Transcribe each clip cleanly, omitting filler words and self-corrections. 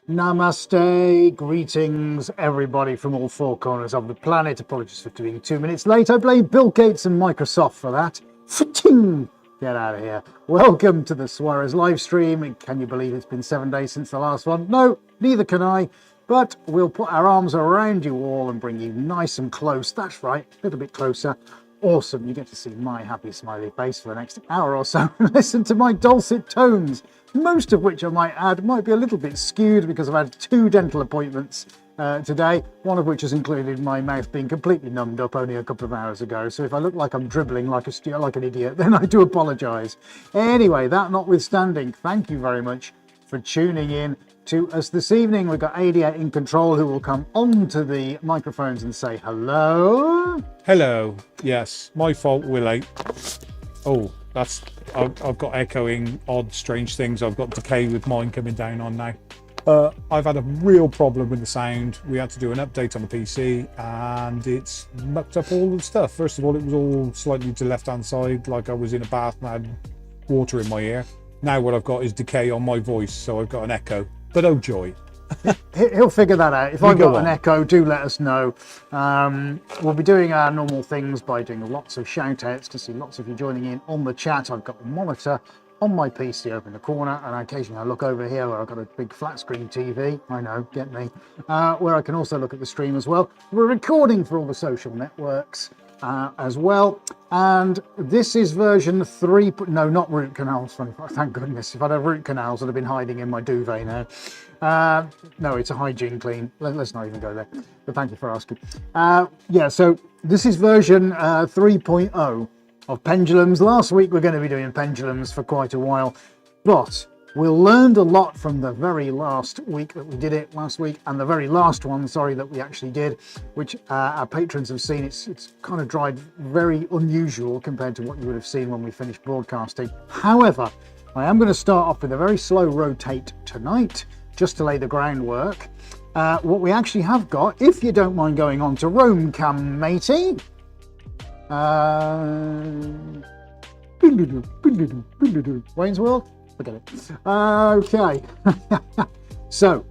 Namaste, greetings everybody from all four corners of the planet. Apologies for being 2 minutes late. I blame Bill Gates and Microsoft for that. Fa-ting! Get out of here. Welcome to the Suarez live stream. Can you believe it's been 7 days since the last one? No, neither can I. But we'll put our arms around you all and bring you nice and close. That's right, a little bit closer. Awesome, you get to see my happy smiley face for the next hour or so and listen to my dulcet tones, most of which I might add might be a little bit skewed because I've had 2 dental appointments today, one of which has included my mouth being completely numbed up only a couple of hours ago. So if I look like I'm dribbling like an idiot, then I do apologise. Anyway, that notwithstanding, thank you very much for tuning in to us this evening. We've got Adia in control who will come onto the microphones and say hello. Hello. Yes, my fault, Willie. Oh, that's I've got echoing odd, strange things. I've got decay with mine coming down on now. I've had a real problem with the sound. We had to do an update on the PC and it's mucked up all the stuff. First of all, it was all slightly to the left-hand side, like I was in a bath and I had water in my ear. Now what I've got is decay on my voice, so I've got an echo. But oh joy. He'll figure that out. If I've got an echo, do let us know. We'll be doing our normal things by doing lots of shout outs to see lots of you joining in on the chat. I've got the monitor on my PC over in the corner, and occasionally I look over here where I've got a big flat screen TV. I know, get me. Where I can also look at the stream as well. We're recording for all the social networks as well, and this is version 3. No, not root canals. Thank goodness. If I'd had root canals, I'd have been hiding in my duvet now. No, it's a hygiene clean. Let's not even go there, but thank you for asking. Yeah, so this is version 3.0 of pendulums. Last week we're going to be doing pendulums for quite a while, but we learned a lot from the very last week that we did it last week, and the very last one, sorry, that we actually did, which our patrons have seen. It's kind of dried very unusual compared to what you would have seen when we finished broadcasting. However, I am going to start off with a very slow rotate tonight, just to lay the groundwork. What we actually have got, if you don't mind going on to Rome Cam, matey. Wayne's World? Forget it. Okay. So,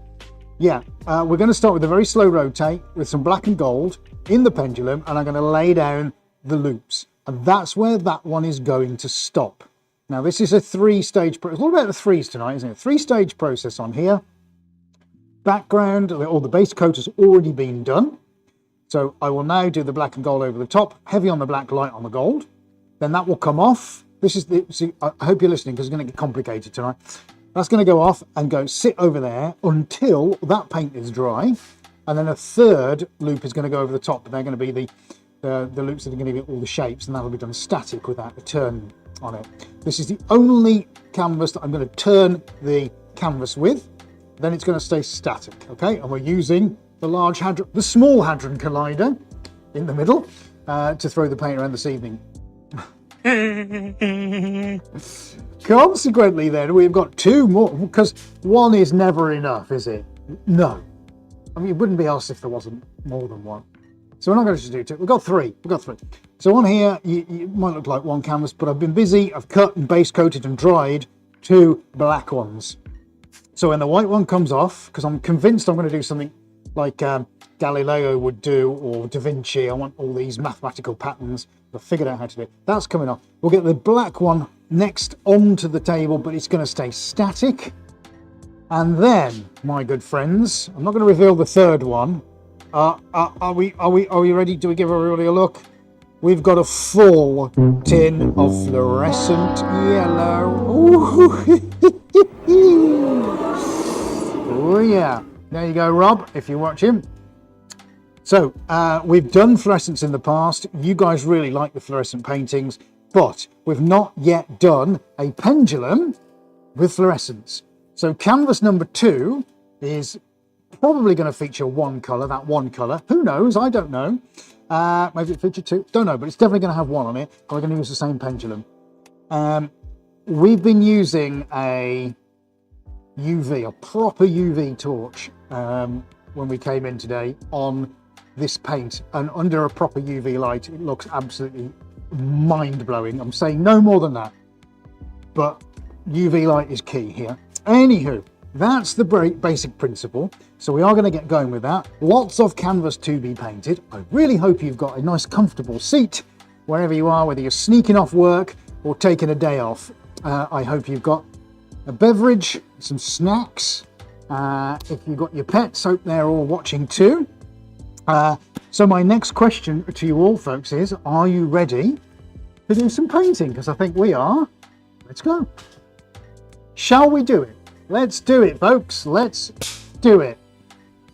yeah, we're going to start with a very slow rotate with some black and gold in the pendulum, and I'm going to lay down the loops. And that's where that one is going to stop. Now, this is a 3-stage process. All about the threes tonight, isn't it? 3-stage process on here. Background, or the base coat has already been done. So I will now do the black and gold over the top, heavy on the black, light on the gold. Then that will come off. This is the, see, I hope you're listening because it's going to get complicated tonight. That's going to go off and go sit over there until that paint is dry. And then a 3rd loop is going to go over the top, but they're going to be the loops that are going to give it all the shapes, and that'll be done static without a turn on it. This is the only canvas that I'm going to turn the canvas with. Then it's going to stay static, okay? And we're using the small Hadron Collider in the middle to throw the paint around this evening. Consequently, then we've got 2 more, because 1 is never enough, is it? No. I mean, it wouldn't be us if there wasn't more than 1. So we're not going to just do 2. We've got 3. So on here, you might look like 1 canvas, but I've been busy. I've cut and base coated and dried 2 black ones. So when the white one comes off, because I'm convinced I'm going to do something like Galileo would do, or Da Vinci. I want all these mathematical patterns. I've figured out how to do it. That's coming off. We'll get the black one next onto the table, but it's going to stay static. And then, my good friends, I'm not going to reveal the 3rd one. Are we ready? Do we give everybody a look? We've got a full tin of fluorescent yellow. Oh yeah. There you go, Rob, if you watch him. So, we've done fluorescence in the past. You guys really like the fluorescent paintings, but we've not yet done a pendulum with fluorescence. So canvas number 2 is probably going to feature 1 colour, that 1 colour. Who knows? I don't know. Maybe it featured 2. Don't know, but it's definitely going to have 1 on it. We're going to use the same pendulum. We've been using a proper UV torch when we came in today on this paint, and under a proper UV light it looks absolutely mind-blowing. I'm saying no more than that, but UV light is key here. Anywho, that's the basic principle. So we are going to get going with that. Lots of canvas to be painted. I really hope you've got a nice comfortable seat wherever you are, whether you're sneaking off work or taking a day off. I hope you've got a beverage, some snacks. If you've got your pets, hope they're all watching too. So my next question to you all, folks, is, are you ready to do some painting? Because I think we are. Let's go. Shall we do it? Let's do it, folks. Let's do it.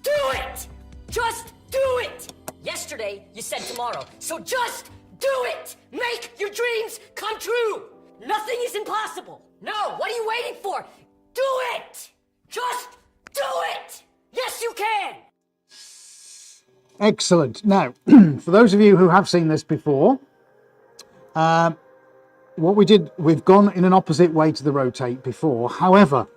Do it! Just do it! Yesterday, you said tomorrow, so just do it! Make your dreams come true! Nothing is impossible! No, what are you waiting for? Do it! Just do it! Yes, you can! Excellent. Now, for those of you who have seen this before, what we did, we've gone in an opposite way to the rotate before. However,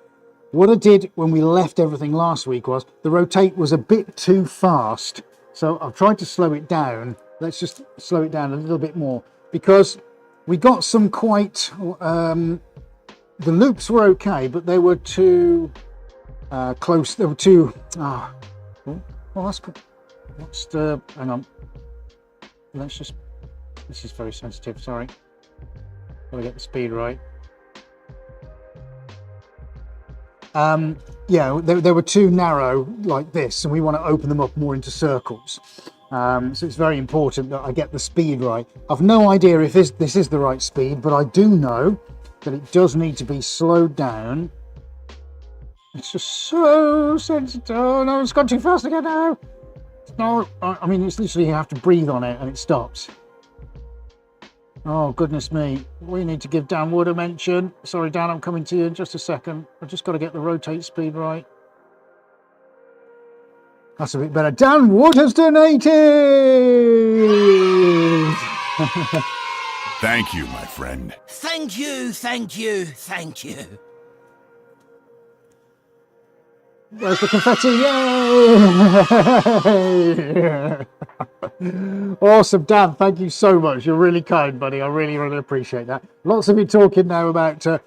what I did when we left everything last week was the rotate was a bit too fast. So I've tried to slow it down. Let's just slow it down a little bit more, because we got some quite, the loops were okay, but they were too close. They were too, well, that's good. Hang on. Let's just, this is very sensitive, sorry. Gotta get the speed right. Yeah, they were too narrow like this, and we want to open them up more into circles. So it's very important that I get the speed right. I've no idea if this is the right speed, but I do know that it does need to be slowed down. It's just so sensitive. Oh no, it's gone too fast again now. No, I mean, it's literally, you have to breathe on it and it stops. Oh, goodness me. We need to give Dan Wood a mention. Sorry, Dan, I'm coming to you in just a second. I've just got to get the rotate speed right. That's a bit better. Dan Wood has donated! Thank you, my friend. Thank you, thank you, thank you. Where's the confetti? Yay! Awesome, Dan. Thank you so much. You're really kind, buddy. I really, really appreciate that. Lots of you talking now about the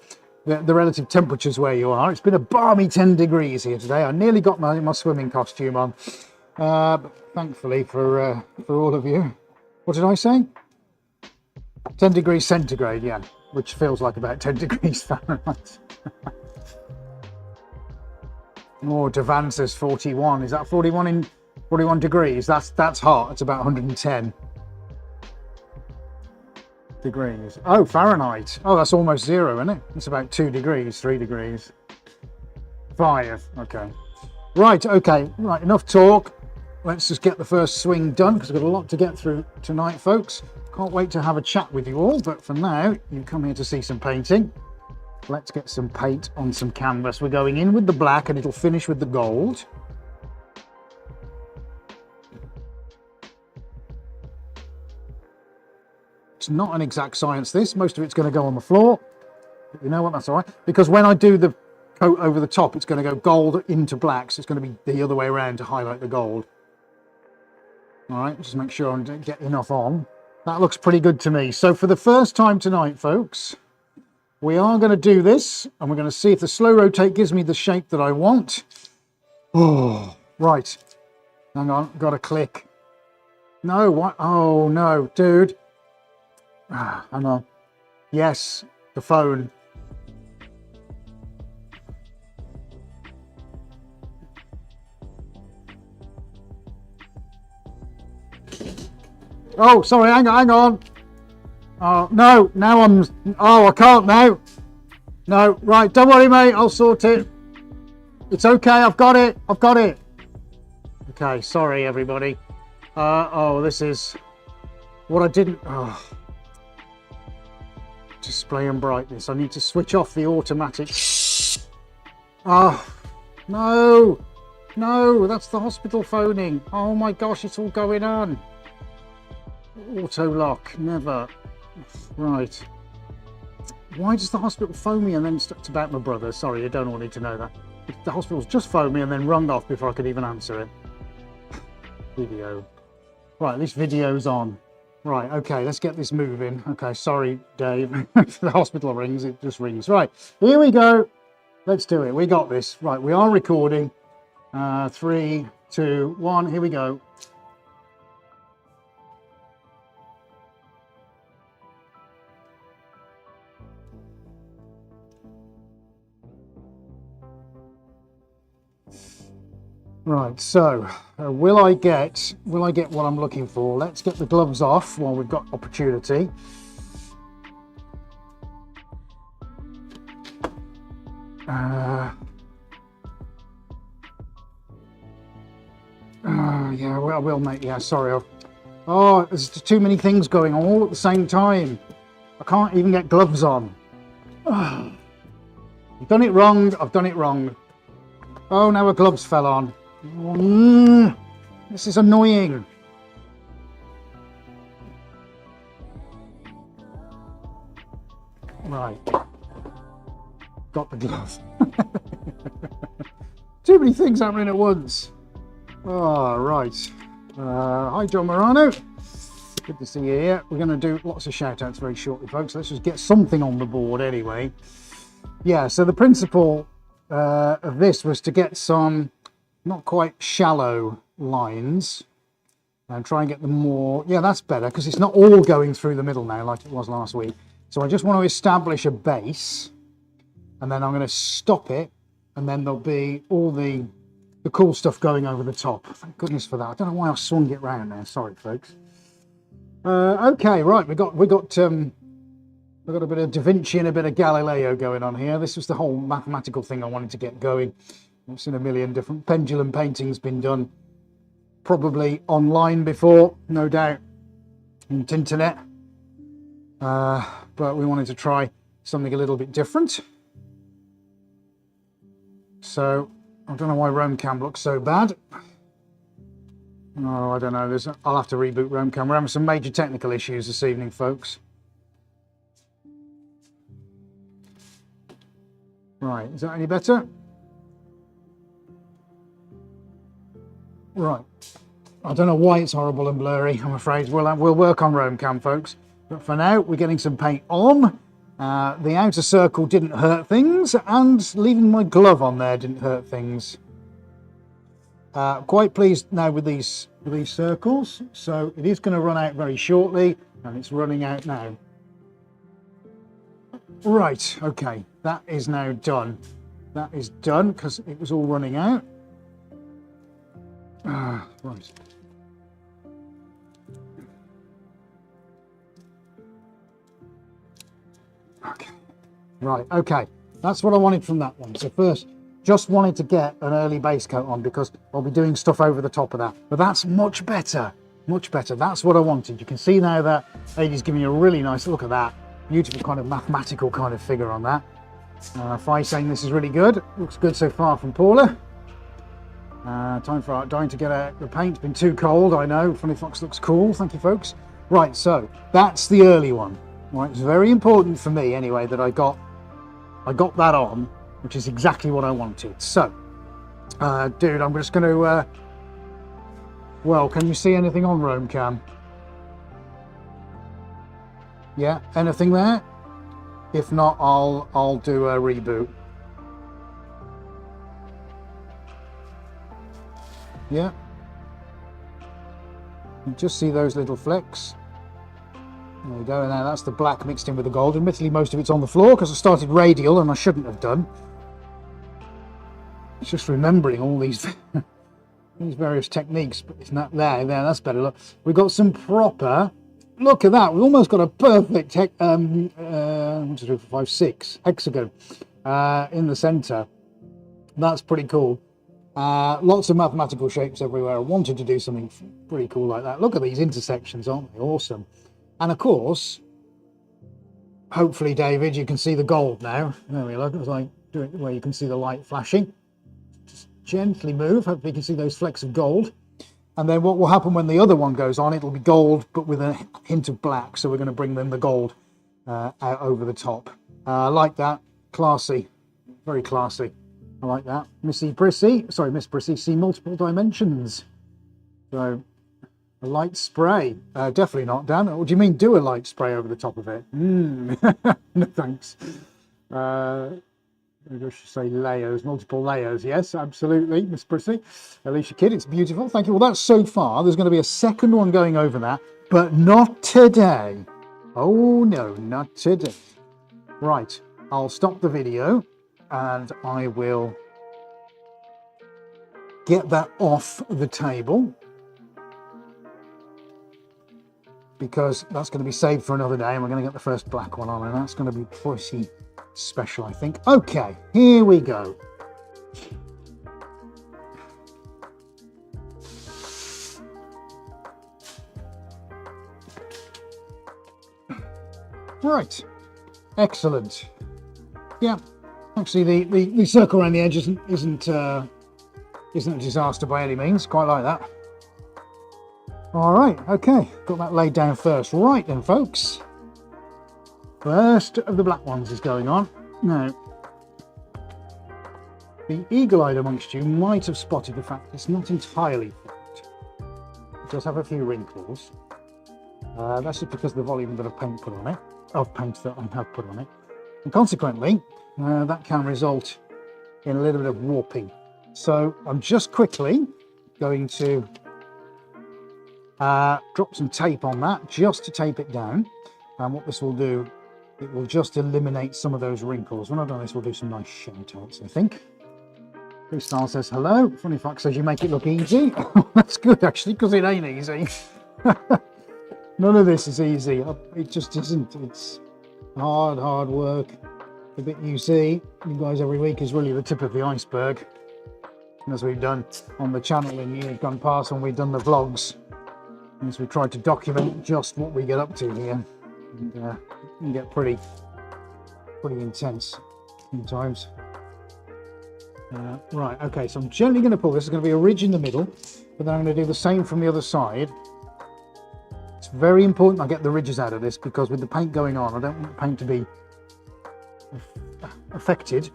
relative temperatures where you are. It's been a balmy 10 degrees here today. I nearly got my swimming costume on. But thankfully for all of you. What did I say? 10 degrees centigrade, yeah. Which feels like about 10 degrees Fahrenheit. Oh, Devan says 41. Is that 41 degrees? That's hot. It's about 110 degrees. Oh, Fahrenheit. Oh, that's almost zero, isn't it? It's about 2 degrees, 3 degrees. 5. Okay. Right, okay. Right, enough talk. Let's just get the first swing done, because we've got a lot to get through tonight, folks. Can't wait to have a chat with you all, but for now, you come here to see some painting. Let's get some paint on some canvas. We're going in with the black and it'll finish with the gold. It's not an exact science, this. Most of it's going to go on the floor. But you know what? That's all right. Because when I do the coat over the top, it's going to go gold into black. So it's going to be the other way around to highlight the gold. All right, just make sure I get enough on. That looks pretty good to me. So for the first time tonight, folks, we are going to do this, and we're going to see if the slow rotate gives me the shape that I want. Oh, right. Hang on, got to click. No, what? Oh, no, dude. Hang on. Yes, the phone. Oh, sorry, hang on. Oh, no, now I can't now. No, right, don't worry, mate, I'll sort it. It's okay, I've got it. Okay, sorry, everybody. Oh, this is what I didn't, display and brightness. I need to switch off the automatic. Oh, no, that's the hospital phoning. Oh my gosh, it's all going on. Auto lock, never. Right. Why does the hospital phone me and then it's about my brother? Sorry, you don't all need to know that. The hospital's just phoned me and then rung off before I could even answer it. Video. Right, this video's on. Right, okay, let's get this moving. Okay, sorry, Dave. The hospital rings, it just rings. Right, here we go. let's do it. We got this. Right, we are recording. 3, 2, 1, here we go. Right, so will I get what I'm looking for? Let's get the gloves off while we've got opportunity. Yeah, I will, mate. Yeah, sorry. Oh, there's too many things going on all at the same time. I can't even get gloves on. I've done it wrong. I've done it wrong. Oh, now my gloves fell on. This is annoying. Right. Got the glove. Too many things happening at once. Oh, right. Hi, John Morano. Good to see you here. We're going to do lots of shout outs very shortly, folks. Let's just get something on the board anyway. Yeah, so the principle of this was to get some not quite shallow lines and try and get them more. Yeah, that's better because it's not all going through the middle now like it was last week. So I just want to establish a base and then I'm going to stop it and then there'll be all the cool stuff going over the top. Thank goodness for that. I don't know why I swung it round there. Sorry, folks. Okay, right. We got a bit of Da Vinci and a bit of Galileo going on here. This was the whole mathematical thing I wanted to get going. I've seen a million different pendulum paintings been done, probably online before, no doubt, on the internet. But we wanted to try something a little bit different. So I don't know why RoamCam looks so bad. Oh, I don't know. I'll have to reboot RoamCam. We're having some major technical issues this evening, folks. Right, is that any better? Right. I don't know why it's horrible and blurry. I'm afraid we'll work on RoamCam, folks. But for now, we're getting some paint on. The outer circle didn't hurt things, and leaving my glove on there didn't hurt things. Quite pleased now with these circles. So it is going to run out very shortly, and it's running out now. Right, okay, that is now done. That is done because it was all running out. Right. Okay. Right, okay. That's what I wanted from that one. So first, just wanted to get an early base coat on because I'll be doing stuff over the top of that. But that's much better. Much better. That's what I wanted. You can see now that lady's giving you a really nice look at that. Beautiful kind of mathematical kind of figure on that. Fi saying this is really good. Looks good so far from Paula. Time for dying to get out the paint. It's been too cold, I know. Funny Fox looks cool. Thank you, folks. Right, so that's the early one. Right, it's very important for me anyway that I got that on, which is exactly what I wanted. So, dude, I'm just going to. Well, can you see anything on RoamCam? Yeah, anything there? If not, I'll do a reboot. Yeah. You just see those little flecks. There we go. Now that's the black mixed in with the gold. Admittedly, most of it's on the floor because I started radial and I shouldn't have done. It's just remembering all these these various techniques. But it's not there. That's better. Look, we've got some proper. Look at that. We've almost got a perfect 1, 2, 3, 4, 5, 6 hexagon in the centre. That's pretty cool. Lots of mathematical shapes everywhere. I wanted to do something pretty cool like that. Look at these intersections, aren't they awesome? And of course, hopefully, David, you can see the gold now. There we look. It's like doing where you can see the light flashing. Just gently move. Hopefully, you can see those flecks of gold. And then what will happen when the other one goes on? It'll be gold, but with a hint of black. So we're going to bring then the gold out over the top. Like that. Classy. Very classy. I like that. Miss Prissy, see multiple dimensions. So, a light spray. Definitely not, Dan. What do you mean, do a light spray over the top of it? No, thanks. I should say layers, multiple layers. Yes, absolutely, Miss Prissy. Alicia Kidd, it's beautiful. Thank you. Well, that's so far. There's going to be a second one going over that, but not today. Oh, no, not today. Right, I'll stop the video and I will get that off the table, because that's going to be saved for another day, and we're going to get the first black one on, and that's going to be pretty special, I think. Okay, here we go. Right, excellent. Yeah, actually the circle around the edge isn't a disaster by any means. Quite like that. All right, okay, got that laid down first. Right then, folks. First of the black ones is going on. Now, the eagle-eyed amongst you might have spotted the fact it's not entirely flat. It does have a few wrinkles. That's just because of the volume that I've paint that I have put on it. And consequently, that can result in a little bit of warping. So I'm just quickly going to drop some tape on that, just to tape it down. And what this will do, it will just eliminate some of those wrinkles. When I've done this, we'll do some nice shout outs, I think. Freestyle says hello. Funny Fox says you make it look easy. That's good, actually, because it ain't easy. None of this is easy. It just isn't. It's hard work. The bit you see, you guys, every week is really the tip of the iceberg. And as we've done on the channel in years gone past when we've done the vlogs, as we tried to document just what we get up to here, and it can get pretty intense sometimes. Right, okay, so I'm gently going to pull. This is going to be a ridge in the middle, but then I'm going to do the same from the other side. It's very important I get the ridges out of this, because with the paint going on, I don't want the paint to be affected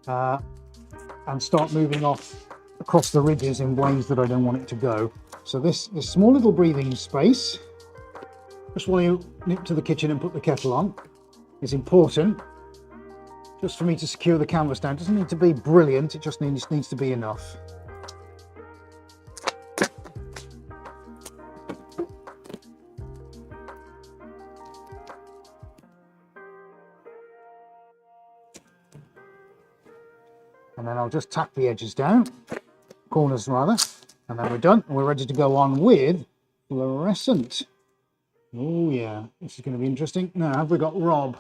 and start moving off across the ridges in ways that I don't want it to go. So this small little breathing space, just while you nip to the kitchen and put the kettle on, is important. Just for me to secure the canvas down. It doesn't need to be brilliant, it just needs to be enough. And then I'll just tack the edges down, corners rather, and then we're done. We're ready to go on with fluorescent. Oh yeah, this is going to be interesting. Now, have we got Rob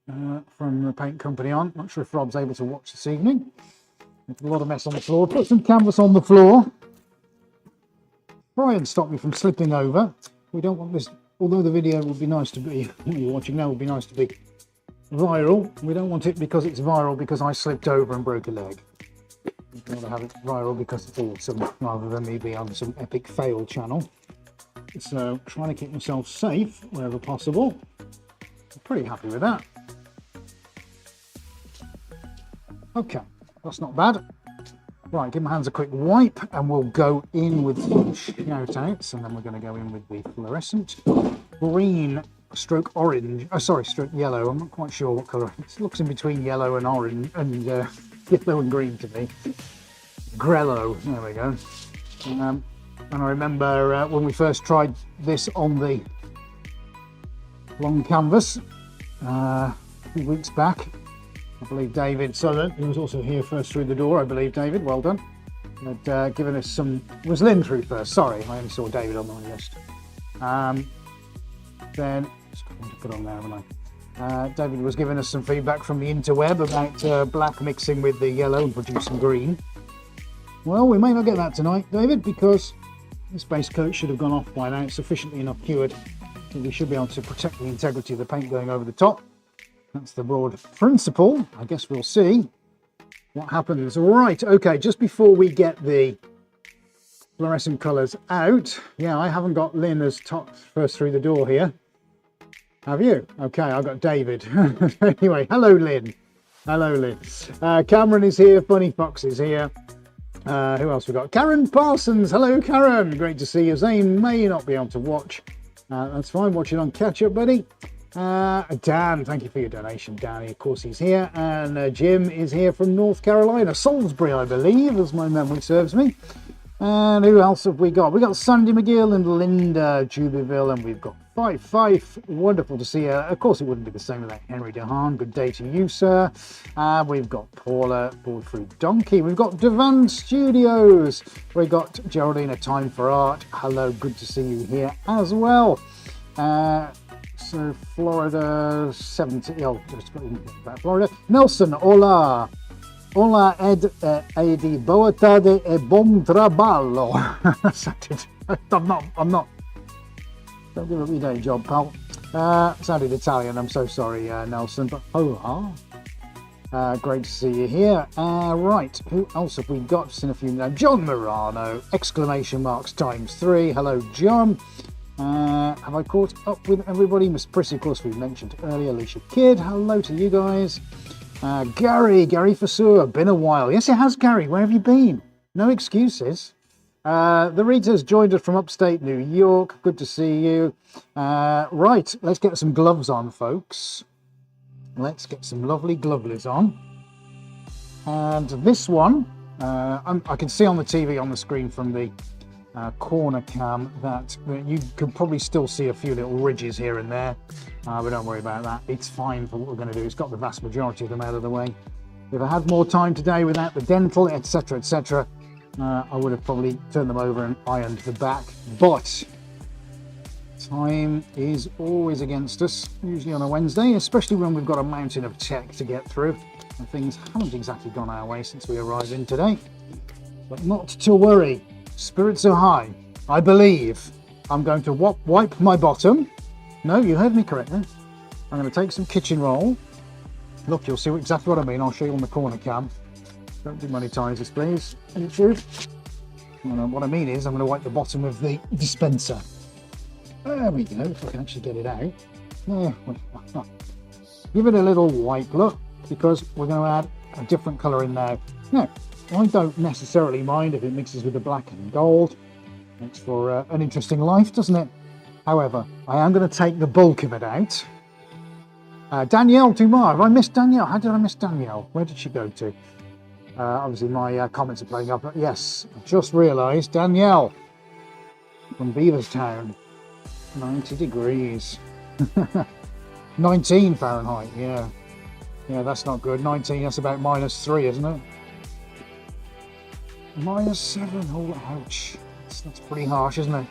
from the paint company on? Not sure if Rob's able to watch this evening. There's a lot of mess on the floor. Put some canvas on the floor. Try and stop me from slipping over. We don't want this, although the video would be nice to be, what you're watching now would be nice to be viral. We don't want it because it's viral because I slipped over and broke a leg. We'd rather have it viral because it's awesome, rather than me be on some epic fail channel. So trying to keep myself safe wherever possible. I'm pretty happy with that. Okay, that's not bad. Right, give my hands a quick wipe and we'll go in with some shout outs, and then we're going to go in with the fluorescent green stroke orange. Oh, sorry, stroke yellow. I'm not quite sure what colour. It looks in between yellow and orange and yellow and green to me. Grello, there we go. And I remember when we first tried this on the long canvas a few weeks back. I believe David Southern, who was also here first through the door, I believe, David, well done, had given us some, was Lynn through first, sorry, I only saw David on my list. Then, just going to put on there, haven't I? David was giving us some feedback from the interweb about black mixing with the yellow and producing green. Well, we may not get that tonight, David, because this base coat should have gone off by now. It's sufficiently enough cured, so we should be able to protect the integrity of the paint going over the top. That's the broad principle. I guess we'll see what happens. Right, okay, just before we get the fluorescent colours out, yeah, I haven't got Lynn as top first through the door here. Have you? Okay, I've got David. Anyway, hello Lynn. Hello Lynn. Cameron is here, Funny Fox is here. Who else we got? Karen Parsons. Hello Karen, great to see you. Zane may not be able to watch. That's fine, watch it on catch up, buddy. Dan, thank you for your donation, Danny. Of course, he's here. And Jim is here from North Carolina, Salisbury, I believe, as my memory serves me. And who else have we got? We got Sandy McGill and Linda Jubyville, and we've got Fife. Wonderful to see you. Of course, it wouldn't be the same without Henry DeHaan. Good day to you, sir. We've got Paula, Board Fruit Donkey. We've got Devan Studios. We've got Geraldina Time for Art. Hello, good to see you here as well. So Florida 70. Oh, just about Florida. Nelson, hola. Hola, Edi. Boa tarde e bom trabalho. I'm not. Don't give up your day job, pal. Sounded Italian. I'm so sorry, Nelson. But hola. Great to see you here. Right, who else have we got? Just in a few minutes. John Morano! Exclamation marks ×3. Hello, John. Have I caught up with everybody? Miss Prissy, of course, we mentioned earlier. Alicia Kidd, hello to you guys. Gary Fasur, been a while. Yes, it has, Gary. Where have you been? No excuses. The Rita's joined us from upstate New York. Good to see you. Right, let's get some gloves on, folks. Let's get some lovely glovelies on. And this one, I can see on the TV on the screen from the corner cam that you could probably still see a few little ridges here and there, but don't worry about that. It's fine for what we're going to do. It's got the vast majority of them out of the way. If I had more time today without the dental, etc., I would have probably turned them over and ironed the back, but time is always against us, usually on a Wednesday, especially when we've got a mountain of tech to get through and things haven't exactly gone our way since we arrived in today. But not to worry. Spirits are high. I believe I'm going to wipe my bottom. No, you heard me correctly. I'm going to take some kitchen roll. Look, you'll see exactly what I mean. I'll show you on the corner cam. Don't do monetizers, please. Any truth? What I mean is I'm going to wipe the bottom of the dispenser. There we go, if I can actually get it out. There. Give it a little wipe look, because we're going to add a different colour in now. Now, I don't necessarily mind if it mixes with the black and gold. Makes for an interesting life, doesn't it? However, I am going to take the bulk of it out. Danielle Dumas, have I missed Danielle? How did I miss Danielle? Where did she go to? Obviously my comments are playing up, but yes, I just realised Danielle from Beaverstown, 90 degrees. 19 Fahrenheit, yeah. Yeah, that's not good. 19, that's about -3, isn't it? -7, oh ouch. That's pretty harsh, isn't it?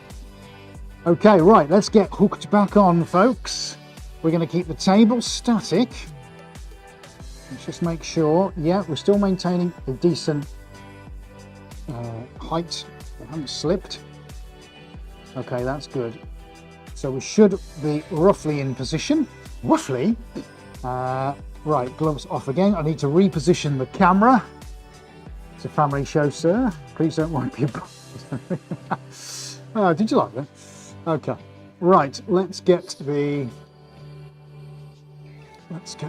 Okay, right, let's get hooked back on, folks. We're going to keep the table static. Let's just make sure, yeah, we're still maintaining a decent height. We haven't slipped. Okay, that's good. So we should be roughly in position. Roughly. Right, gloves off again. I need to reposition the camera. It's a family show, sir. Please don't wipe your butt. Oh, did you like that? Okay. Right, let's get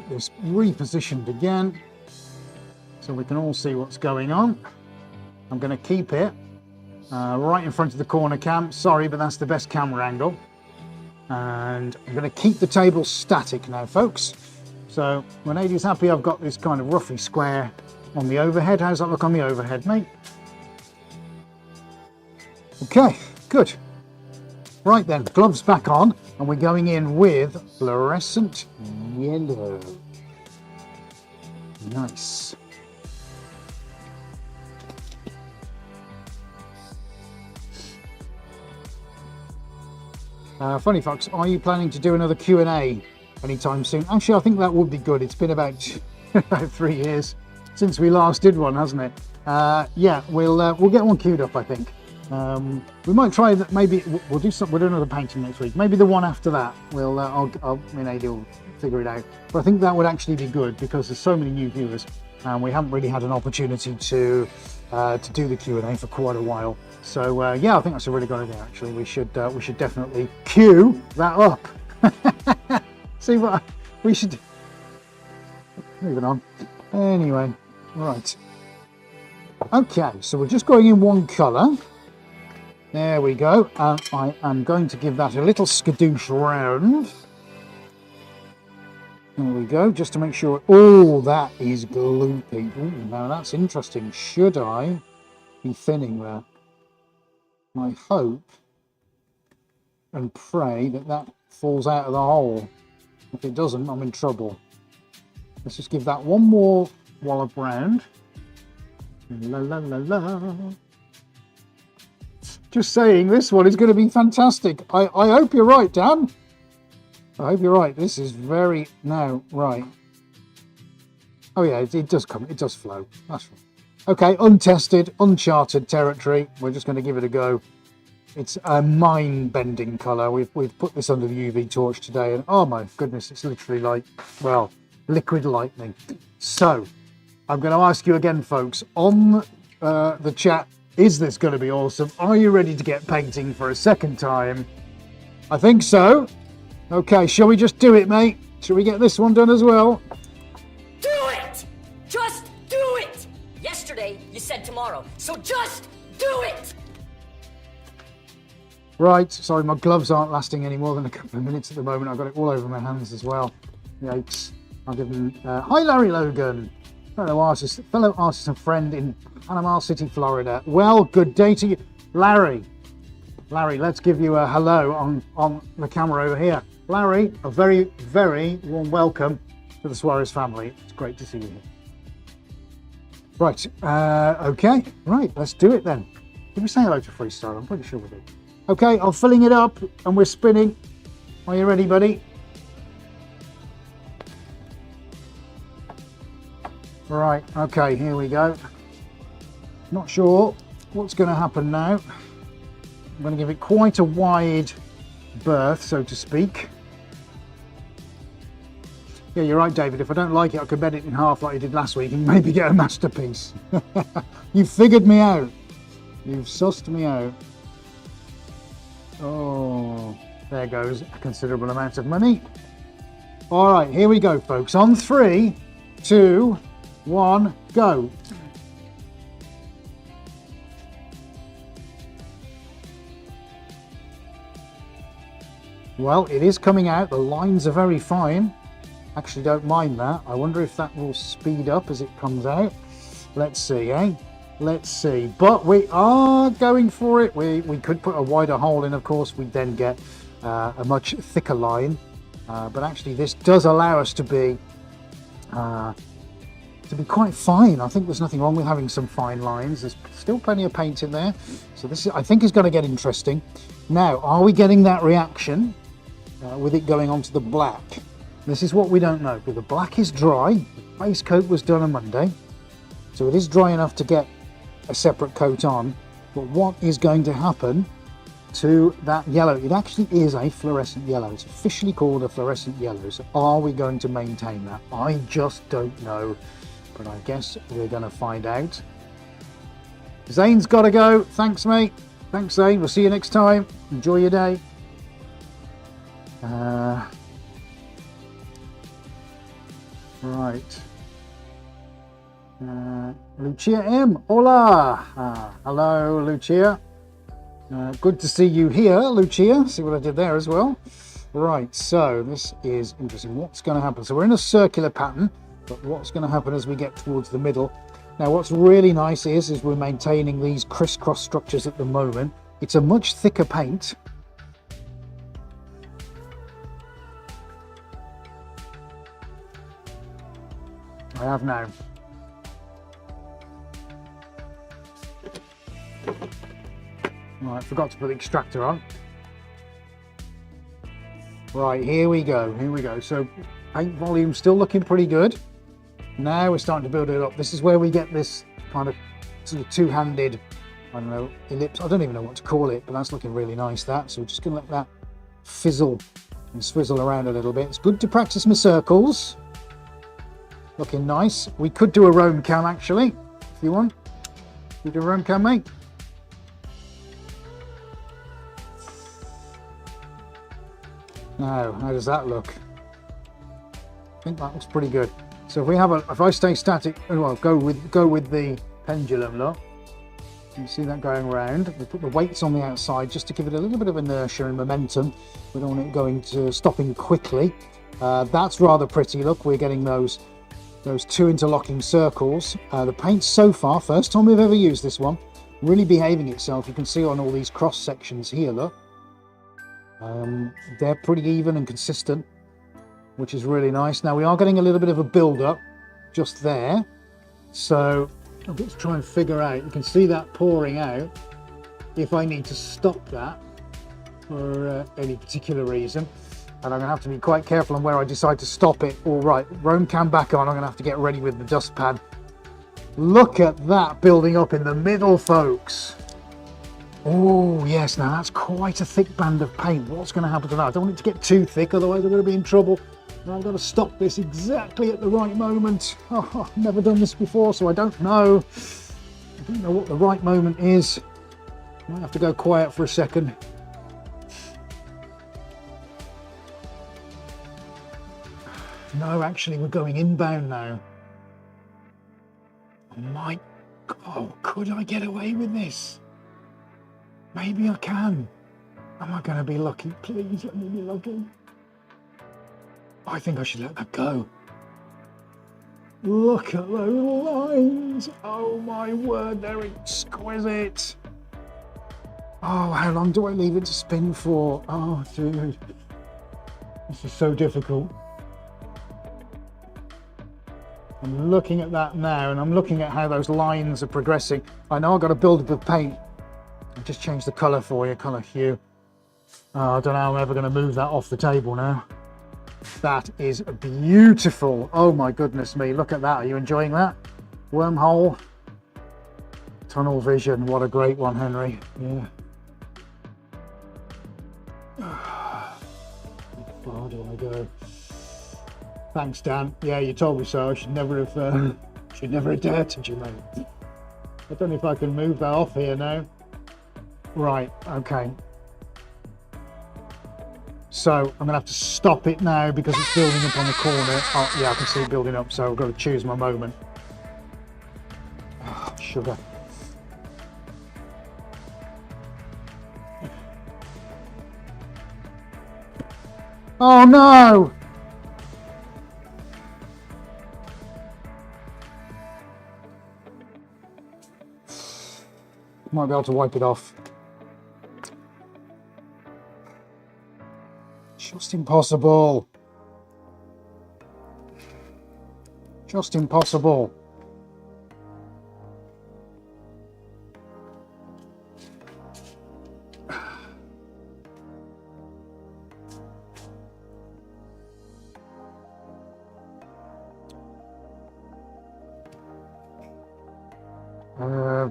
this repositioned again so we can all see what's going on. I'm going to keep it right in front of the corner cam. Sorry, but that's the best camera angle. And I'm going to keep the table static now, folks. So when Adie's happy, I've got this kind of roughly square on the overhead. How's that look on the overhead, mate? Okay, good. Right then, gloves back on, and we're going in with fluorescent yellow. Nice. Funny folks, are you planning to do another Q&A anytime soon? Actually, I think that would be good. It's been about 3 years since we last did one, hasn't it? Yeah, we'll get one queued up, I think. We might try that. Maybe we'll do another painting next week. Maybe the one after that. Me and Adi will figure it out. But I think that would actually be good because there's so many new viewers, and we haven't really had an opportunity to do the Q&A for quite a while. So yeah, I think that's a really good idea. Actually, we should definitely queue that up. See what we should do. Moving on. Anyway, right. Okay, so we're just going in one colour. There we go. I am going to give that a little skadoosh round. There we go, just to make sure. Oh, that is gloopy. Ooh, now that's interesting. Should I be thinning there? I hope and pray that that falls out of the hole. If it doesn't, I'm in trouble. Let's just give that one more wallop round. La la la la. Just saying, this one is going to be fantastic. I hope you're right, Dan. I hope you're right. This is very... No, right. Oh yeah, it does come. It does flow. That's right. Okay, untested, uncharted territory. We're just going to give it a go. It's a mind-bending colour. We've put this under the UV torch today, and oh my goodness, it's literally like, well, liquid lightning. So, I'm going to ask you again, folks, on the chat, is this going to be awesome? Are you ready to get painting for a second time? I think so. Okay, shall we just do it, mate? Shall we get this one done as well? Do it! Just do it! Yesterday, you said tomorrow, so just do it! Right, sorry, my gloves aren't lasting any more than a couple of minutes at the moment. I've got it all over my hands as well. Yikes. I'll give them... hi, Larry Logan. Fellow artist and friend in Panama City, Florida. Well, good day to you. Larry, let's give you a hello on the camera over here. Larry, a very, very warm welcome to the Suarez family. It's great to see you here. Right, okay, right, let's do it then. Did we say hello to Freestyle? I'm pretty sure we did. Okay, I'm filling it up and we're spinning. Are you ready, buddy? Right, okay, here we go. Not sure what's going to happen now. I'm going to give it quite a wide berth, so to speak. Yeah, you're right, David. If I don't like it, I could bend it in half like you did last week and maybe get a masterpiece. You've figured me out. You've sussed me out. Oh, there goes a considerable amount of money. All right, here we go, folks. On 3, 2, 1, go. Well, it is coming out. The lines are very fine. Actually, don't mind that. I wonder if that will speed up as it comes out. Let's see, eh? Let's see. But we are going for it. We could put a wider hole in, of course. We'd then get a much thicker line. But actually, this does allow us to be quite fine. I think there's nothing wrong with having some fine lines. There's still plenty of paint in there. So this, I think, is going to get interesting. Now, are we getting that reaction with it going onto the black? This is what we don't know. But the black is dry. The base coat was done on Monday. So it is dry enough to get a separate coat on. But what is going to happen to that yellow? It actually is a fluorescent yellow. It's officially called a fluorescent yellow. So are we going to maintain that? I just don't know. But I guess we're going to find out. Zane's got to go. Thanks, mate. Thanks, Zane. We'll see you next time. Enjoy your day. Right. Lucia M. Hola. Hello, Lucia. Good to see you here, Lucia. See what I did there as well. Right, so this is interesting. What's going to happen? So we're in a circular pattern, but what's going to happen as we get towards the middle? Now, what's really nice is we're maintaining these crisscross structures at the moment. It's a much thicker paint. I have now. Right, forgot to put the extractor on. Right, here we go, here we go. So paint volume still looking pretty good. Now we're starting to build it up. This is where we get this kind of sort of two-handed, I don't know, ellipse. I don't even know what to call it, but that's looking really nice, that. So we're just gonna let that fizzle and swizzle around a little bit. It's good to practice my circles. Looking nice. We could do a Rome cam actually, if you want. You do a Rome cam, mate? Now, how does that look? I think that looks pretty good. So if we have if I stay static, well, go with the pendulum look. You see that going around. We put the weights on the outside just to give it a little bit of inertia and momentum. We don't want it stopping quickly. That's rather pretty. Look, we're getting those two interlocking circles. The paint so far, first time we've ever used this one, really behaving itself. You can see on all these cross sections here, look. They're pretty even and consistent, which is really nice. Now we are getting a little bit of a build up just there. So let's try and figure out, you can see that pouring out, if I need to stop that for any particular reason. And I'm going to have to be quite careful on where I decide to stop it. All right, Roam cam back on. I'm going to have to get ready with the dustpan. Look at that building up in the middle, folks. Oh, yes, now that's quite a thick band of paint. What's going to happen to that? I don't want it to get too thick, otherwise I'm going to be in trouble. And I've got to stop this exactly at the right moment. Oh, I've never done this before, so I don't know. I don't know what the right moment is. Might have to go quiet for a second. No, actually, we're going inbound now. Oh, could I get away with this? Maybe I can. Am I going to be lucky? Please let me be lucky. I think I should let that go. Look at those lines. Oh my word, they're exquisite. Oh, how long do I leave it to spin for? Oh, dude. This is so difficult. I'm looking at that now, and I'm looking at how those lines are progressing. I know I've got to build up with paint. I've just changed the colour for you, colour hue. Oh, I don't know how I'm ever going to move that off the table now. That is beautiful. Oh my goodness me, look at that. Are you enjoying that? Wormhole. Tunnel vision, what a great one, Henry. Yeah. How far do I go? Thanks, Dan. Yeah, you told me so. I should never have doubted you, mate. I don't know if I can move that off here now. Right, okay. So I'm gonna have to stop it now because it's building up on the corner. Oh, yeah, I can see it building up, so I've got to choose my moment. Oh, sugar. Oh no! Might be able to wipe it off. Just impossible. Just impossible.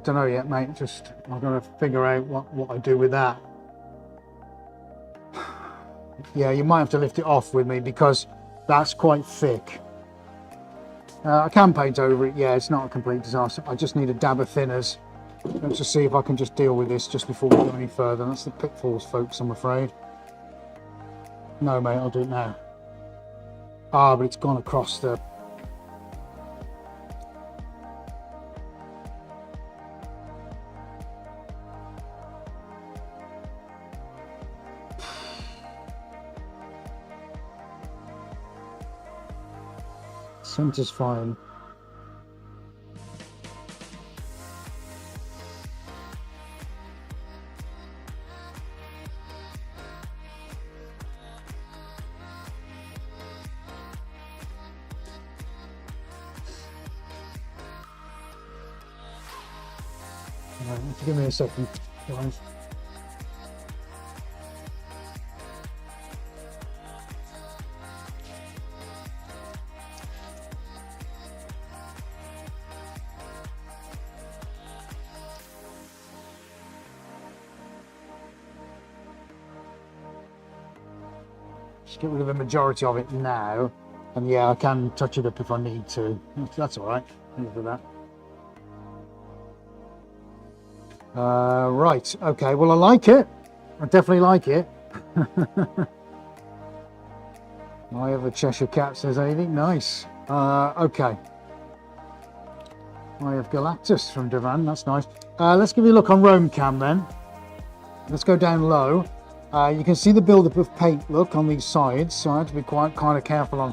Don't know yet, mate. Just I've got to figure out what I do with that. Yeah, you might have to lift it off with me because that's quite thick. I can paint over it. Yeah, it's not a complete disaster. I just need a dab of thinners. Let's just see if I can just deal with this just before we go any further. That's the pitfalls, folks, I'm afraid. No, mate, I'll do it now. Ah, but it's gone across the... Center's fine. Right, give me a second, guys. Just get rid of the majority of it now, and yeah, I can touch it up if I need to. That's all right. I'll do that. Right, okay, well I like it. I definitely like it. I have a Cheshire Cat, says anything. Nice. Okay. I have Galactus from Devan, that's nice. Let's give you a look on Roam Cam then. Let's go down low. You can see the build-up of paint, look, on these sides, so I had to be quite kind of careful on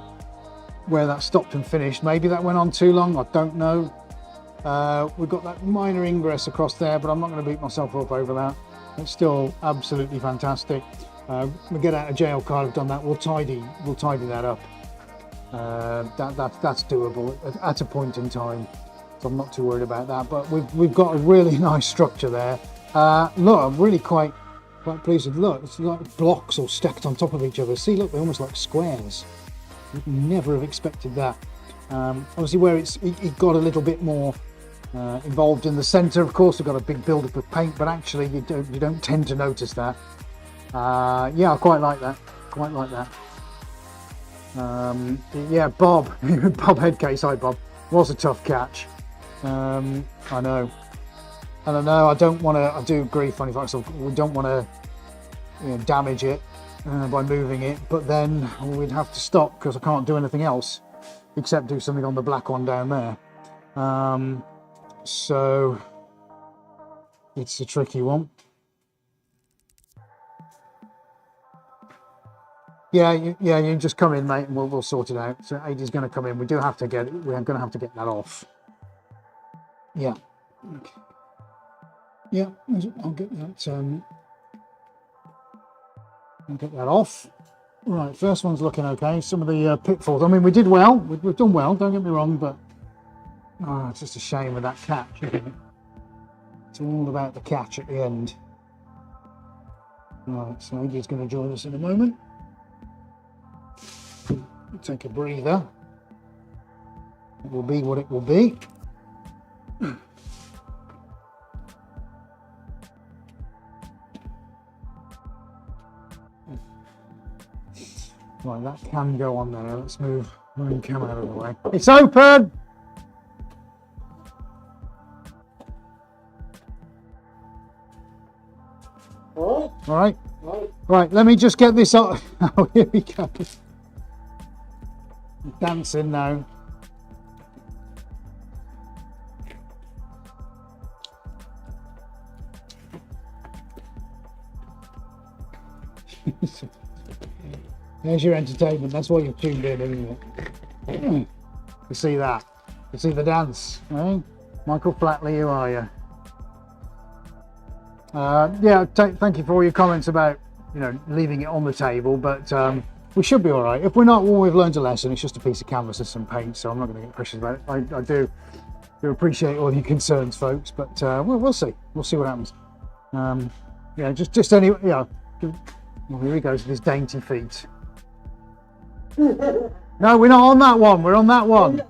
where that stopped and finished. Maybe that went on too long, I don't know. We've got that minor ingress across there, but I'm not going to beat myself up over that. It's still absolutely fantastic. We get out of jail card, I've done that. We'll tidy that up. That's doable at a point in time, so I'm not too worried about that. But we've got a really nice structure there. Look, I'm really quite pleased with. Look, it's like blocks all stacked on top of each other. See, look, they're almost like squares. You'd never have expected that. Obviously, where it got a little bit more involved in the centre, of course, we've got a big build-up of paint, but actually you don't tend to notice that. Yeah, I quite like that. Yeah, Bob Headcase, hi Bob, was a tough catch. I know. And I know I don't want to, I do agree, funny facts, we don't want to damage it by moving it, but then we'd have to stop because I can't do anything else except do something on the black one down there. So it's a tricky one. Yeah, you just come in, mate, and we'll sort it out. So AD's going to come in. We're going to have to get that off. Yeah. Okay. Yeah, I'll get that. I'll get that off. Right, first one's looking okay. Some of the pitfalls. I mean, we did well. We've done well. Don't get me wrong, but it's just a shame with that catch, isn't it? It's all about the catch at the end. Right, so AD's going to join us in a moment. Take a breather. It will be what it will be. Right, that can go on there. Let's move the cam out of the way. It's open! All right. Right, let me just get this up. Oh, here we go. Dancing now. There's your entertainment. That's why you've tuned in, isn't it? You see that? You see the dance, eh? Michael Flatley, who are you? Yeah, thank you for all your comments about, leaving it on the table, but we should be all right. If we're not, well, we've learned a lesson. It's just a piece of canvas and some paint, so I'm not going to get questions about it. I do appreciate all your concerns, folks, but we'll see. We'll see what happens. Yeah, just anyway. Yeah. Well, here he goes with his dainty feet. No, we're not on that one. We're on that one.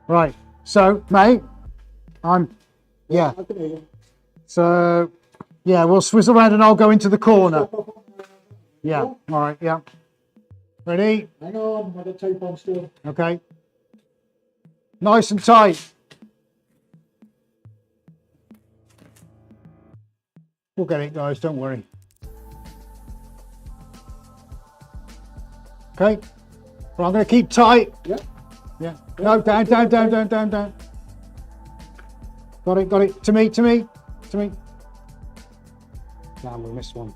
Right. So, mate, yeah. So, yeah, we'll swizzle around and I'll go into the corner. Yeah. All right. Yeah. Ready? Hang on, I've got tape on still. Okay. Nice and tight. We'll get it, guys. Don't worry. Okay. Well, I'm going to keep tight. Yeah. Yeah. No, down. Got it. To me. Damn, we missed one.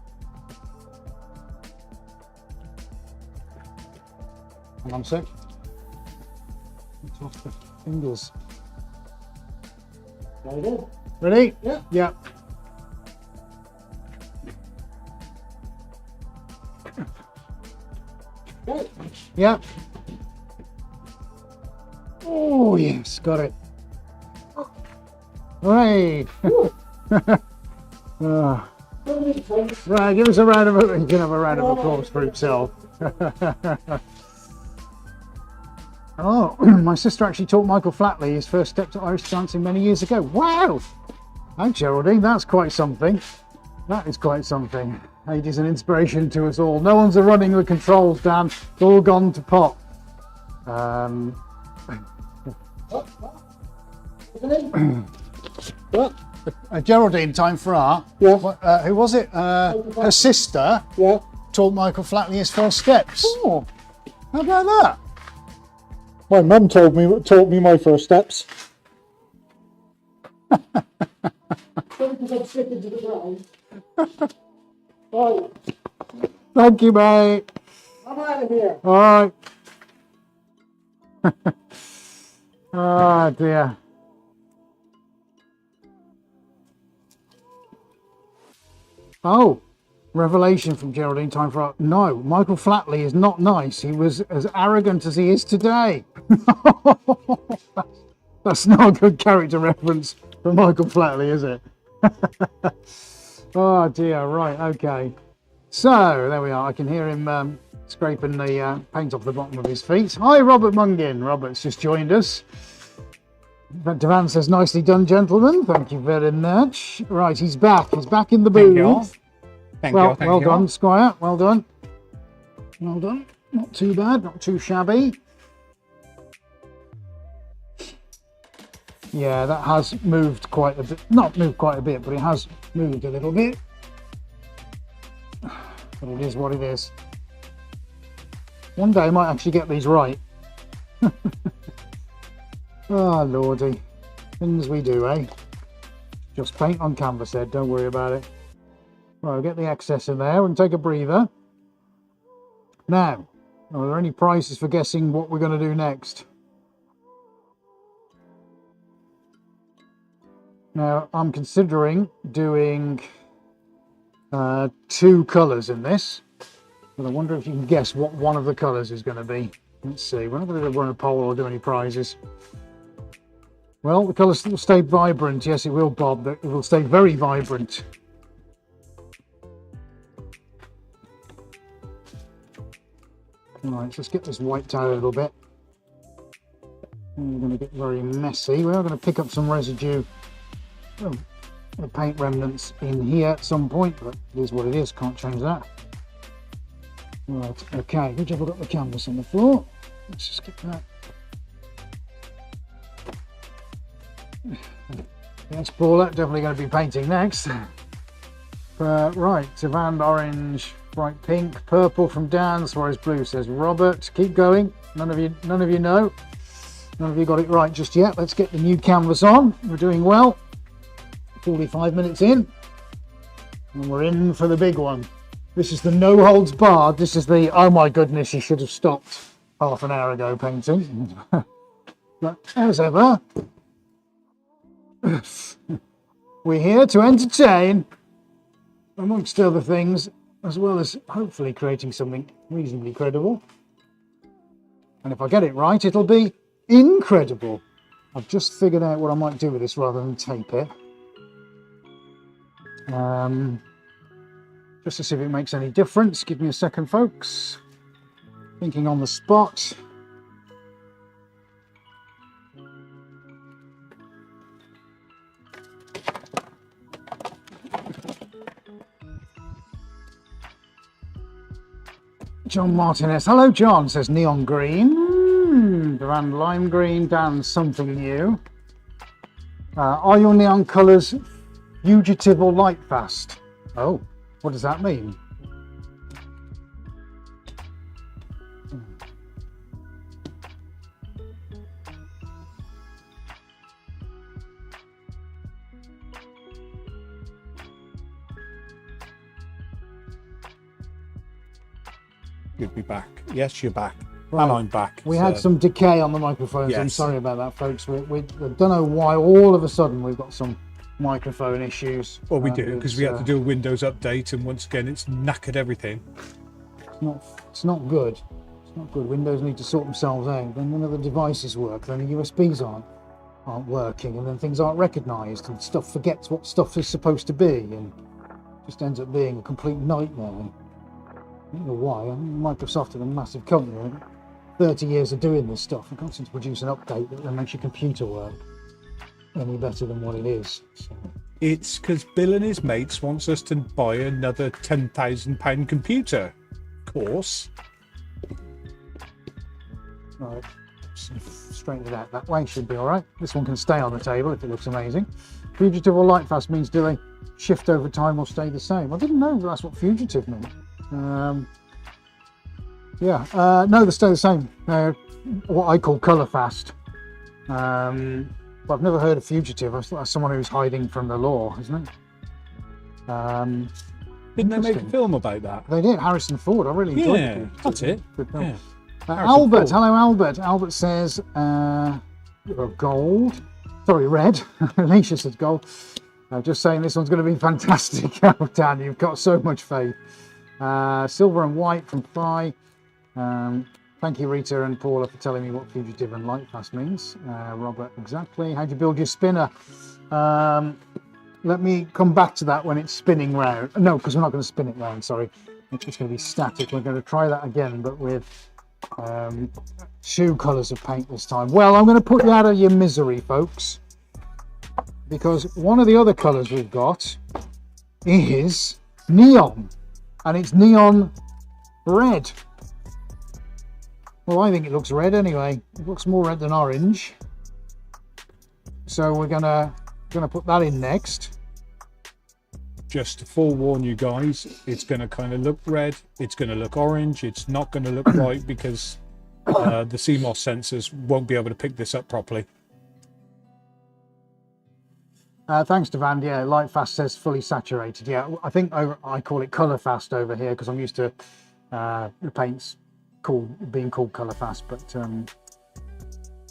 Hang on a sec. It's off the fingers. Ready? Yeah. Yeah. Yeah. Oh, yes, got it. Right. Right, give us a round of applause. You can have a round of applause for himself. Oh, my sister actually taught Michael Flatley his first step to Irish dancing many years ago. Wow! Thanks, Geraldine. That's quite something. That is quite something. Age is an inspiration to us all. No one's running the controls, Dan. It's all gone to pot. Geraldine, time for art. Yeah. Who was it? Her sister. Yeah. Taught Michael Flatley his first steps. Oh, how about that? My mum taught me my first steps. Because I'm sticking to the ground. Right, Thank you, mate. I'm out of here. All right. Oh dear. Oh, revelation from Geraldine. Time for no. Michael Flatley is not nice. He was as arrogant as he is today. That's not a good character reference for Michael Flatley, is it? Oh dear. Right. Okay. So there we are. I can hear him scraping the paint off the bottom of his feet. Hi, Robert Mungin. Robert's just joined us. Devan says, nicely done, gentlemen. Thank you very much. Right, he's back. He's back in the booth. Thank you. Thank well you. done, Squire. Well done. Well done. Not too bad. Not too shabby. Yeah, that has moved quite a bit. Not moved quite a bit, but it has moved a little bit. But it is what it is. One day I might actually get these right. Oh, lordy. Things we do, eh? Just paint on canvas there, don't worry about it. Right, we'll get the excess in there and take a breather. Now, are there any prizes for guessing what we're going to do next? Now, I'm considering doing 2 colours in this. But I wonder if you can guess what one of the colours is going to be. Let's see. We're not going to run a poll or do any prizes. Well, the colours will stay vibrant. Yes, it will, Bob. It will stay very vibrant. Right, let's get this wiped out a little bit. We're going to get very messy. We are going to pick up some residue, the paint remnants in here at some point, but it is what it is. Can't change that. Right, okay. Which have I got the canvas on the floor? Let's just get that. Yes, Paula, definitely going to be painting next. Right, Savannah orange, bright pink, purple from Dan, Suarez blue says Robert. Keep going. None of you know. None of you got it right just yet. Let's get the new canvas on. We're doing well. 45 minutes in, and we're in for the big one. This is the no holds barred. This is the oh my goodness, you should have stopped half an hour ago painting. But as ever, we're here to entertain, amongst other things, as well as hopefully creating something reasonably credible. And if I get it right, it'll be incredible. I've just figured out what I might do with this rather than tape it. Just to see if it makes any difference. Give me a second, folks. Thinking on the spot. John Martinez. Hello, John, says neon green. Duran lime green. Dan something new. Are your neon colours fugitive or light fast? Oh, what does that mean? You'd be back. Yes, you're back. Right. And I'm back. We had some decay on the microphones. Yes. I'm sorry about that, folks. We I don't know why all of a sudden we've got some microphone issues. Well, we do, because we had to do a Windows update, and once again, it's knackered everything. It's not good. It's not good. Windows need to sort themselves out. Then none of the devices work. Then the USBs aren't working, and then things aren't recognised, and stuff forgets what stuff is supposed to be, and just ends up being a complete nightmare. I don't know why. I mean, Microsoft is a massive company. 30 years of doing this stuff. You can't seem to produce an update that makes your computer work any better than what it is. So. It's because Bill and his mates wants us to buy another £10,000 computer. Of course. Right. Straighten it out that way. Should be all right. This one can stay on the table if it looks amazing. Fugitive or light fast means do they shift over time or stay the same? I didn't know that's what fugitive meant. No, they stay the same. What I call colour fast. But I've never heard of fugitive. That's someone who's hiding from the law, isn't it? Didn't they make a Interesting. film about that? They did. Harrison Ford. I really enjoyed Yeah, it. that's it. Good film. Yeah. Albert, Ford. hello Albert. Albert says gold. Sorry, red. Alicia says gold. Just saying this one's going to be fantastic. Oh, Dan, you've got so much faith. Silver and white from Phi. Thank you, Rita and Paula, for telling me what fugitive and light fast means. Robert, exactly. How do you build your spinner? Let me come back to that when it's spinning round. No, because we're not going to spin it round, sorry. It's just going to be static. We're going to try that again, but with 2 colours of paint this time. Well, I'm going to put you out of your misery, folks, because one of the other colours we've got is neon, and it's neon red. Well, I think it looks red anyway. It looks more red than orange. So we're gonna put that in next. Just to forewarn you guys, it's going to kind of look red. It's going to look orange. It's not going to look right because the CMOS sensors won't be able to pick this up properly. Thanks, Devan. Yeah, light fast says fully saturated. Yeah, I think I call it colour fast over here because I'm used to the paints being called colour fast, but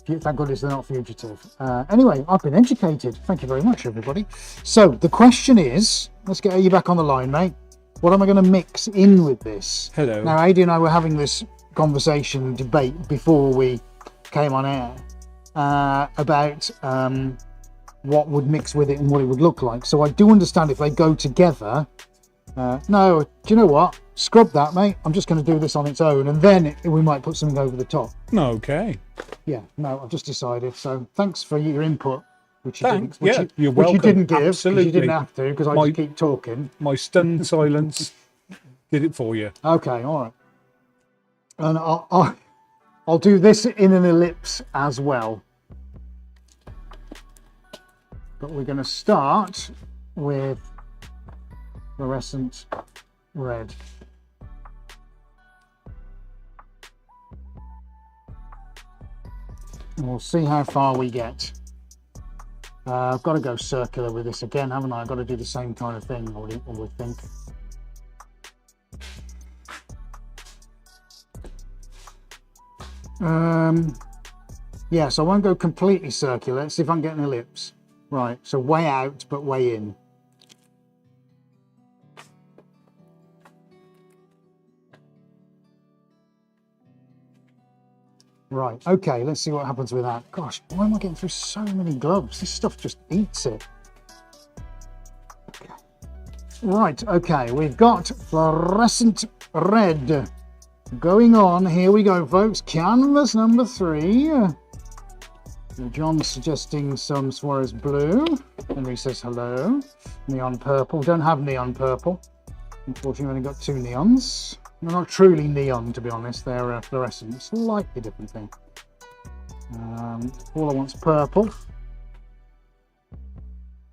thank goodness they're not fugitive. Anyway, I've been educated. Thank you very much, everybody. So the question is, let's get you back on the line, mate. What am I going to mix in with this? Hello. Now, Adi and I were having this conversation, debate before we came on air about what would mix with it and what it would look like. So I do understand if they go together. No, do you know what? Scrub that, mate. I'm just going to do this on its own, and then we might put something over the top. Okay. Yeah, no, I've just decided. So thanks for your input, which you Thanks. didn't, You're which welcome. you didn't give, because Absolutely. you didn't have to, because I just keep talking. My stunned silence did it for you. Okay, all right. And I'll do this in an ellipse as well. But we're going to start with fluorescent red. And we'll see how far we get. I've got to go circular with this again, haven't I? I've got to do the same kind of thing, I would think. Yeah, so I won't go completely circular. Let's see if I can get an ellipse. Right, so way out, but way in. Right, okay, let's see what happens with that. Gosh, why am I getting through so many gloves? This stuff just eats it. Okay. Right, okay, we've got fluorescent red going on. Here we go, folks. Canvas number 3. John's suggesting some Suarez blue. Henry says hello. Neon purple. Don't have neon purple. Unfortunately, I've only got 2 neons. They're not truly neon, to be honest. They're fluorescent. Slightly different thing. All I want's purple.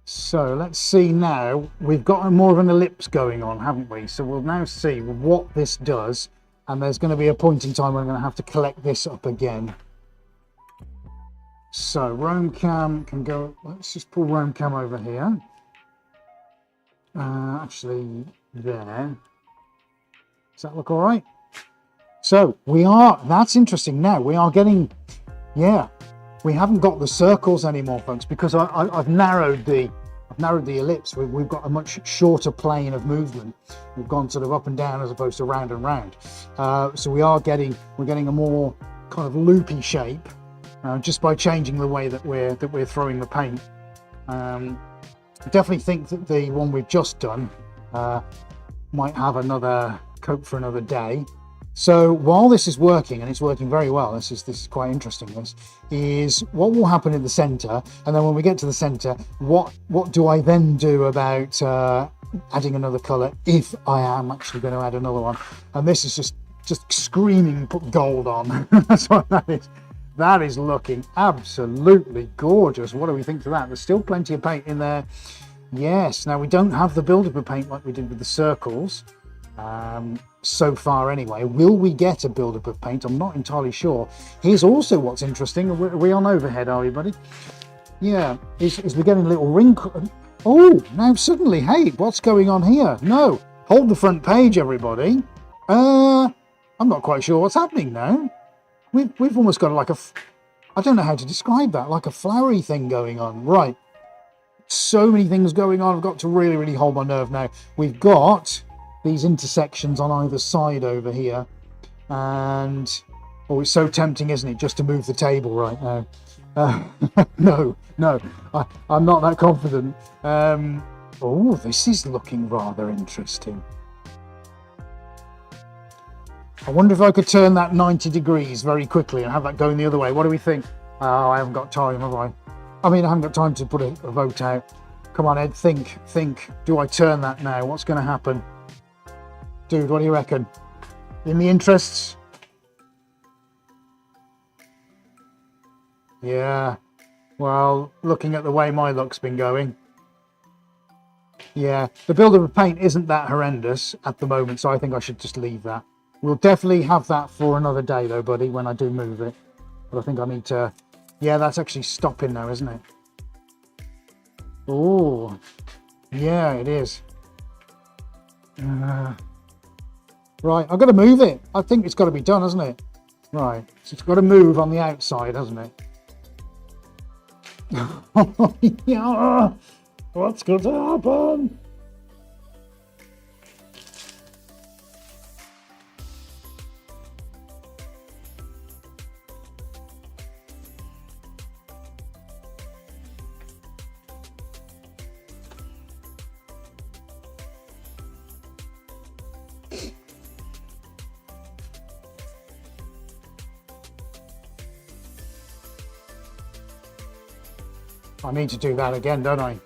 So let's see now. We've got more of an ellipse going on, haven't we? So we'll now see what this does. And there's going to be a point in time when I'm going to have to collect this up again. So Roam Cam can go. Let's just pull Roam Cam over here. Actually, there. Does that look all right? So we are. That's interesting. Now we are getting. Yeah, we haven't got the circles anymore, folks, because I've narrowed the ellipse. We've got a much shorter plane of movement. We've gone sort of up and down as opposed to round and round. So we're getting a more kind of loopy shape. Just by changing the way that we're throwing the paint. I definitely think that the one we've just done might have another coat for another day. So while this is working, and it's working very well, this is quite interesting. This is what will happen in the center, and then when we get to the center, what do I then do about adding another color if I am actually going to add another one? And this is just screaming put gold on. That's what that is. That is looking absolutely gorgeous. What do we think to that? There's still plenty of paint in there. Yes, now we don't have the build-up of paint like we did with the circles so far anyway. Will we get a build-up of paint? I'm not entirely sure. Here's also what's interesting. Are we on overhead, are we, buddy? Yeah, is we're getting little wrinkles. Oh, now suddenly, hey, what's going on here? No, hold the front page, everybody. I'm not quite sure what's happening now. We've almost got like I don't know how to describe that, like a flowery thing going on. Right, so many things going on. I've got to really, really hold my nerve now. We've got these intersections on either side over here, and oh, it's so tempting, isn't it, just to move the table right now. No, I'm not that confident. Oh, this is looking rather interesting. I wonder if I could turn that 90 degrees very quickly and have that going the other way. What do we think? Oh, I haven't got time, have I? I mean, I haven't got time to put a vote out. Come on, Ed, think. Do I turn that now? What's going to happen? Dude, what do you reckon? In the interests? Yeah. Well, looking at the way my look's been going. Yeah, the build of a paint isn't that horrendous at the moment, so I think I should just leave that. We'll definitely have that for another day though, buddy, when I do move it. But I think I need to... Yeah, that's actually stopping now, isn't it? Oh, yeah, it is. Right, I've got to move it. I think it's got to be done, hasn't it? Right, so it's got to move on the outside, hasn't it? Yeah. What's going to happen? I need to do that again, don't I?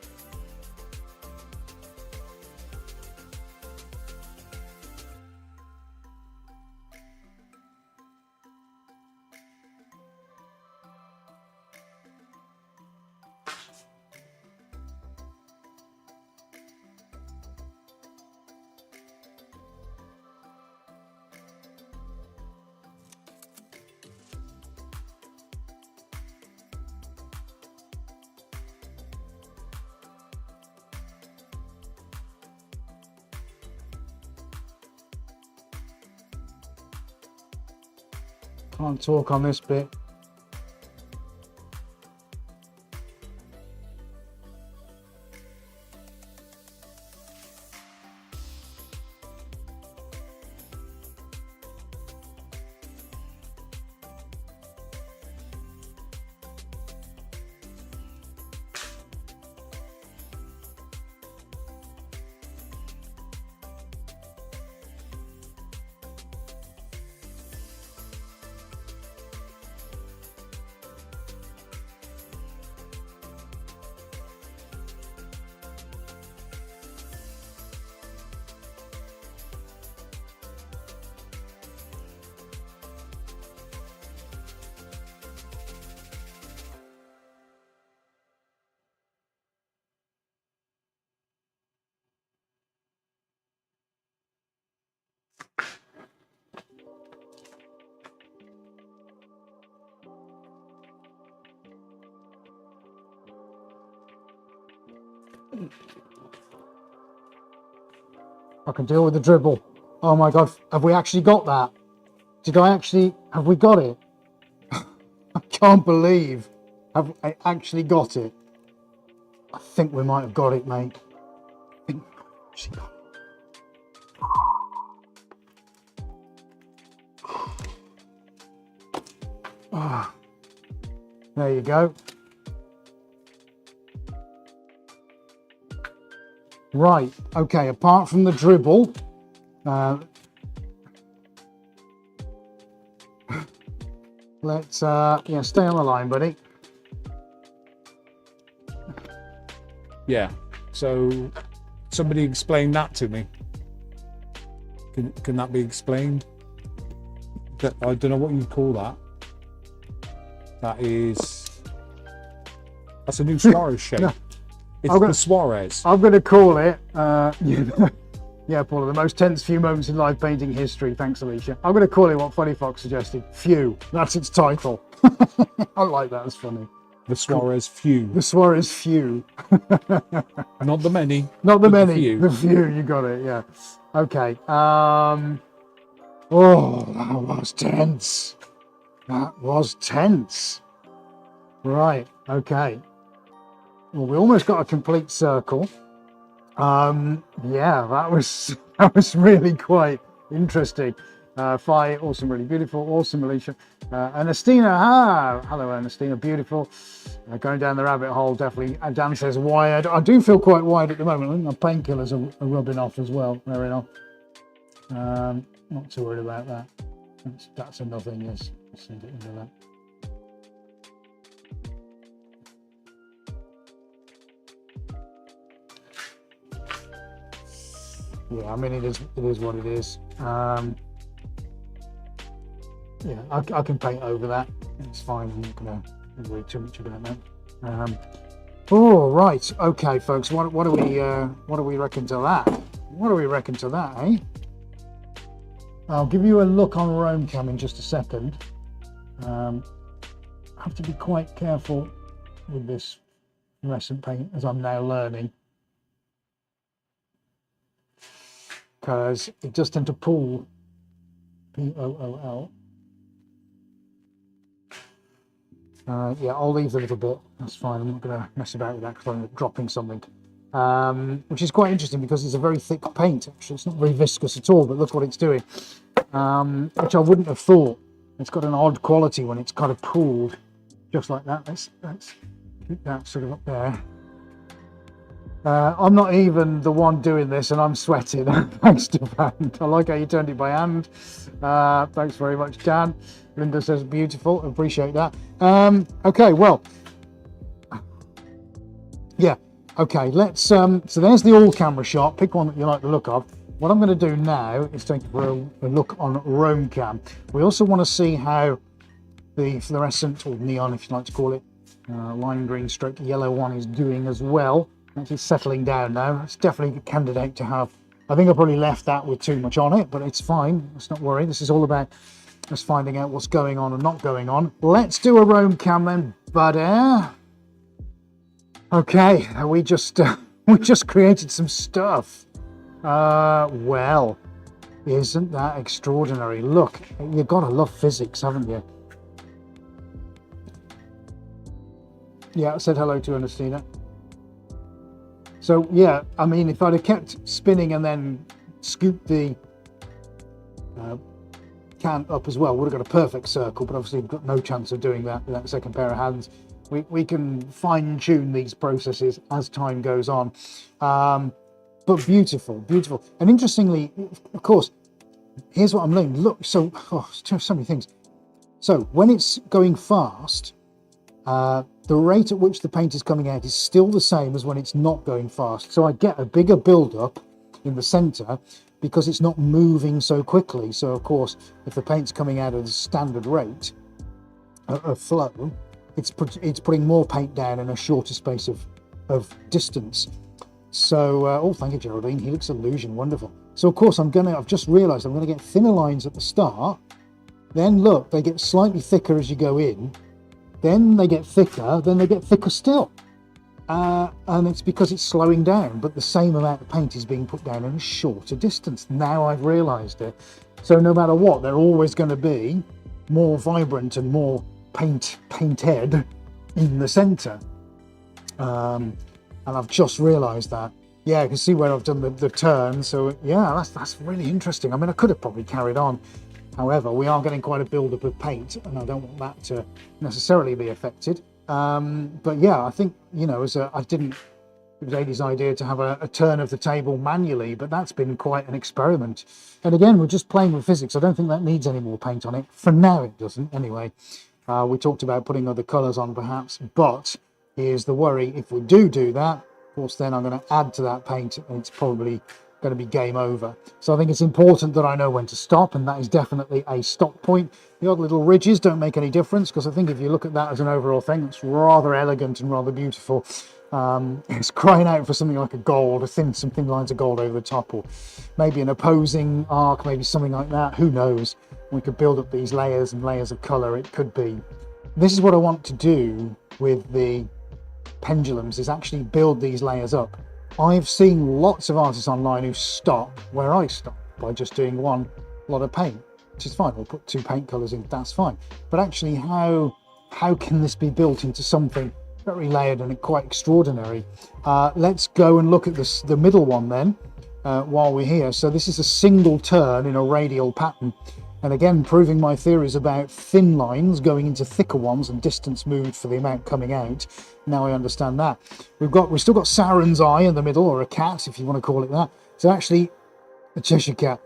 Can't talk on this bit. I can deal with the dribble. Oh my God, have we actually got that? Have we got it? I can't believe, have I actually got it? I think we might have got it, mate. I think we actually got it. Oh, there you go. Right, okay, apart from the dribble, let's, yeah, stay on the line, buddy. Yeah, so somebody explain that to me. Can that be explained? I don't know what you'd call that. That's a new Suarez shape. No. It's the Suarez. I'm going to call it, yeah, Paula, the most tense few moments in live painting history. Thanks, Alicia. I'm going to call it what Funny Fox suggested. Phew. That's its title. I like that. That's funny. The Suarez few. The Suarez few. Not the many. Not the but many. The few. You got it. Yeah. Okay. Oh, that was tense. That was tense. Right. Okay. Well, we almost got a complete circle. Yeah, that was really quite interesting. Fi, awesome, really beautiful, awesome, Alicia. Ernestina, hello Ernestina, beautiful. Going down the rabbit hole, definitely. Dan says wired. I do feel quite wired at the moment. I think my painkillers are rubbing off as well. Fair enough. Not too worried about that. That's a nothing, yes. I'll send it into that. Yeah, I mean, it is what it is. Yeah, I can paint over that. It's fine. I'm not going to worry too much about that. Oh, right. Okay, folks. What do we reckon to that? What do we reckon to that, eh? I'll give you a look on Rome Cam in just a second. I have to be quite careful with this fluorescent paint as I'm now learning, because it does tend to pull POOL. Yeah, I'll leave a little bit. That's fine. I'm not going to mess about with that because I'm dropping something. Which is quite interesting because it's a very thick paint. Actually, it's not very viscous at all. But look what it's doing, which I wouldn't have thought. It's got an odd quality when it's kind of pooled, just like that. Let's keep that sort of up there. I'm not even the one doing this, and I'm sweating. Thanks to Dan. I like how you turned it by hand. Thanks very much, Dan. Linda says beautiful. Appreciate that. Okay, well, yeah. Okay, let's. So there's the all camera shot. Pick one that you like the look of. What I'm going to do now is take a look on Rome Cam. We also want to see how the fluorescent, or neon, if you like to call it, lime green stroke yellow one is doing as well. Actually settling down now. It's definitely a candidate to have. I think I probably left that with too much on it, but it's fine. Let's not worry. This is all about us finding out what's going on and not going on. Let's do a Rome Cam then, buddy. Okay, we just created some stuff. Well, isn't that extraordinary? Look, you've got to love physics, haven't you? Yeah, I said hello to Ernestina. So yeah, I mean, if I'd have kept spinning and then scooped the can up as well, would have got a perfect circle, but obviously we've got no chance of doing that with that second pair of hands. We can fine tune these processes as time goes on. But beautiful, beautiful. And interestingly, of course, here's what I'm learning. Look, so many things. So when it's going fast, the rate at which the paint is coming out is still the same as when it's not going fast. So I get a bigger build-up in the center because it's not moving so quickly. So of course, if the paint's coming out at a standard rate of flow, it's putting more paint down in a shorter space of distance. So, oh, thank you, Geraldine. Helix Illusion, wonderful. So of course, I've just realized I'm going to get thinner lines at the start. Then look, they get slightly thicker as you go in. Then they get thicker, then they get thicker still. And it's because it's slowing down, but the same amount of paint is being put down in a shorter distance. Now I've realized it. So no matter what, they're always going to be more vibrant and more painted in the center. And I've just realized that. Yeah, you can see where I've done the turn. So yeah, that's really interesting. I mean, I could have probably carried on. However, we are getting quite a build-up of paint, and I don't want that to necessarily be affected. But yeah, I think, you know, it was Aidy's idea to have a turn of the table manually, but that's been quite an experiment. And again, we're just playing with physics. I don't think that needs any more paint on it. For now, it doesn't, anyway. We talked about putting other colors on perhaps, but here's the worry. If we do that, of course, then I'm going to add to that paint, and it's probably going to be game over. So I think it's important that I know when to stop, and that is definitely a stop point. The odd little ridges don't make any difference, because I think if you look at that as an overall thing, it's rather elegant and rather beautiful. It's crying out for something like a gold, some thin lines of gold over the top, or maybe an opposing arc, maybe something like that. Who knows? We could build up these layers and layers of color. It could be. This is what I want to do with the pendulums is actually build these layers up. I've seen lots of artists online who stop where I stop by just doing one lot of paint, which is fine. We'll put 2 paint colors in, that's fine. But actually, how can this be built into something very layered and quite extraordinary? Let's go and look at this, the middle one then, while we're here. So this is a single turn in a radial pattern. And again, proving my theories about thin lines going into thicker ones and distance moved for the amount coming out. Now I understand that. We've still got Sauron's eye in the middle, or a cat, if you want to call it that. So actually, a Cheshire cat.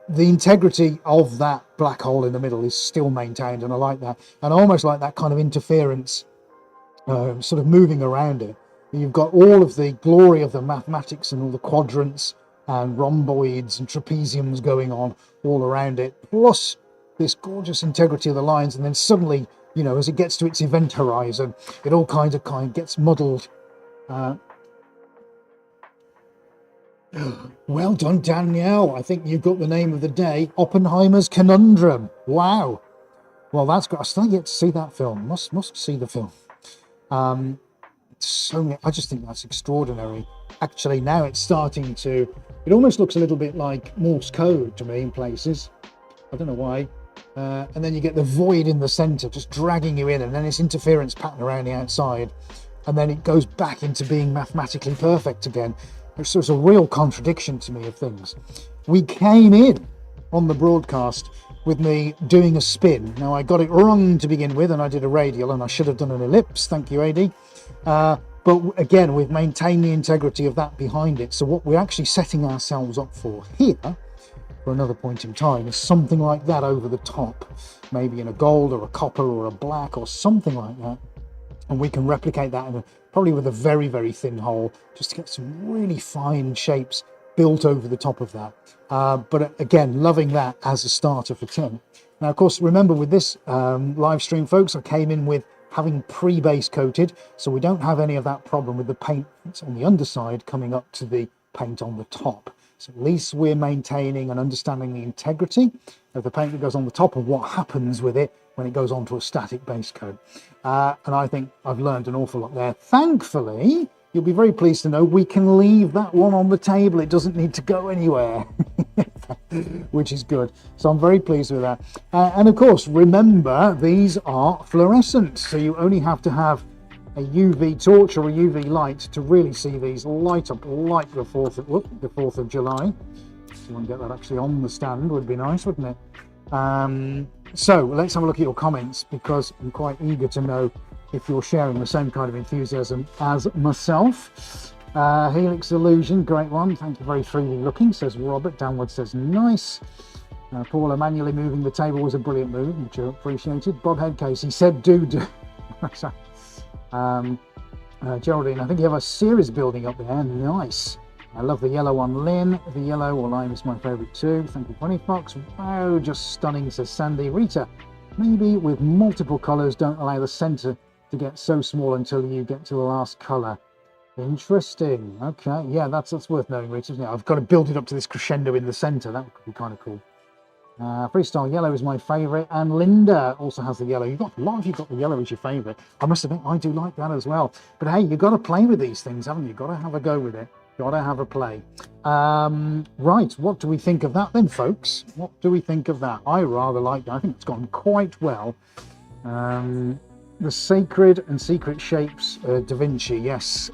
The integrity of that black hole in the middle is still maintained, and I like that. And I almost like that kind of interference, sort of moving around it. You've got all of the glory of the mathematics and all the quadrants and rhomboids and trapeziums going on all around it, plus this gorgeous integrity of the lines. And then suddenly, you know, as it gets to its event horizon, it all kind of gets muddled. Well done, Danielle. I think you've got the name of the day, Oppenheimer's Conundrum. Wow. Well, that's great. I still yet to see that film. Must see the film. So many, I just think that's extraordinary. Actually, now it's starting to, it almost looks a little bit like Morse code to me in places. I don't know why. And then you get the void in the center just dragging you in, and then this interference pattern around the outside, and then it goes back into being mathematically perfect again. So it's a real contradiction to me of things. We came in on the broadcast with me doing a spin. Now, I got it wrong to begin with, and I did a radial, and I should have done an ellipse. Thank you, AD. But again, we've maintained the integrity of that behind it. So what we're actually setting ourselves up for here, for another point in time, is something like that over the top, maybe in a gold or a copper or a black or something like that. And we can replicate that probably with a very, very thin hole, just to get some really fine shapes built over the top of that. But again, loving that as a starter for 10. Now, of course, remember with this live stream, folks, I came in with having pre-base coated, so we don't have any of that problem with the paint on the underside coming up to the paint on the top. So at least we're maintaining and understanding the integrity of the paint that goes on the top and what happens with it when it goes onto a static base coat. And I think I've learned an awful lot there. Thankfully, you'll be very pleased to know we can leave that one on the table. It doesn't need to go anywhere, which is good. So I'm very pleased with that. And of course, remember, these are fluorescent. So you only have to have a UV torch or a UV light to really see these light up like the 4th of July. So you want to get that actually on the stand would be nice, wouldn't it? So let's have a look at your comments, because I'm quite eager to know if you're sharing the same kind of enthusiasm as myself. Helix Illusion, great one. Thank you, very 3D looking, says Robert. Downward says nice. Paula, manually moving the table was a brilliant move, which I appreciated. Bob Headcase, he said do. Geraldine, I think you have a series building up there. Nice. I love the yellow on Lynn. The yellow or lime is my favourite too. Thank you, Funny Fox. Wow, just stunning, says Sandy. Rita, maybe with multiple colours, don't allow the centre to get so small until you get to the last colour. Interesting. Okay, yeah, that's worth knowing, Rita, isn't it? I've got to build it up to this crescendo in the centre. That would be kind of cool. Freestyle yellow is my favourite, and Linda also has the yellow. You've got a lot of you got the yellow as your favourite. I must admit, I do like that as well. But hey, you've got to play with these things, haven't you? You've got to have a go with it. Got to have a play. Right, what do we think of that then, folks? What do we think of that? I rather like that. I think it's gone quite well. The sacred and secret shapes, Da Vinci, yes.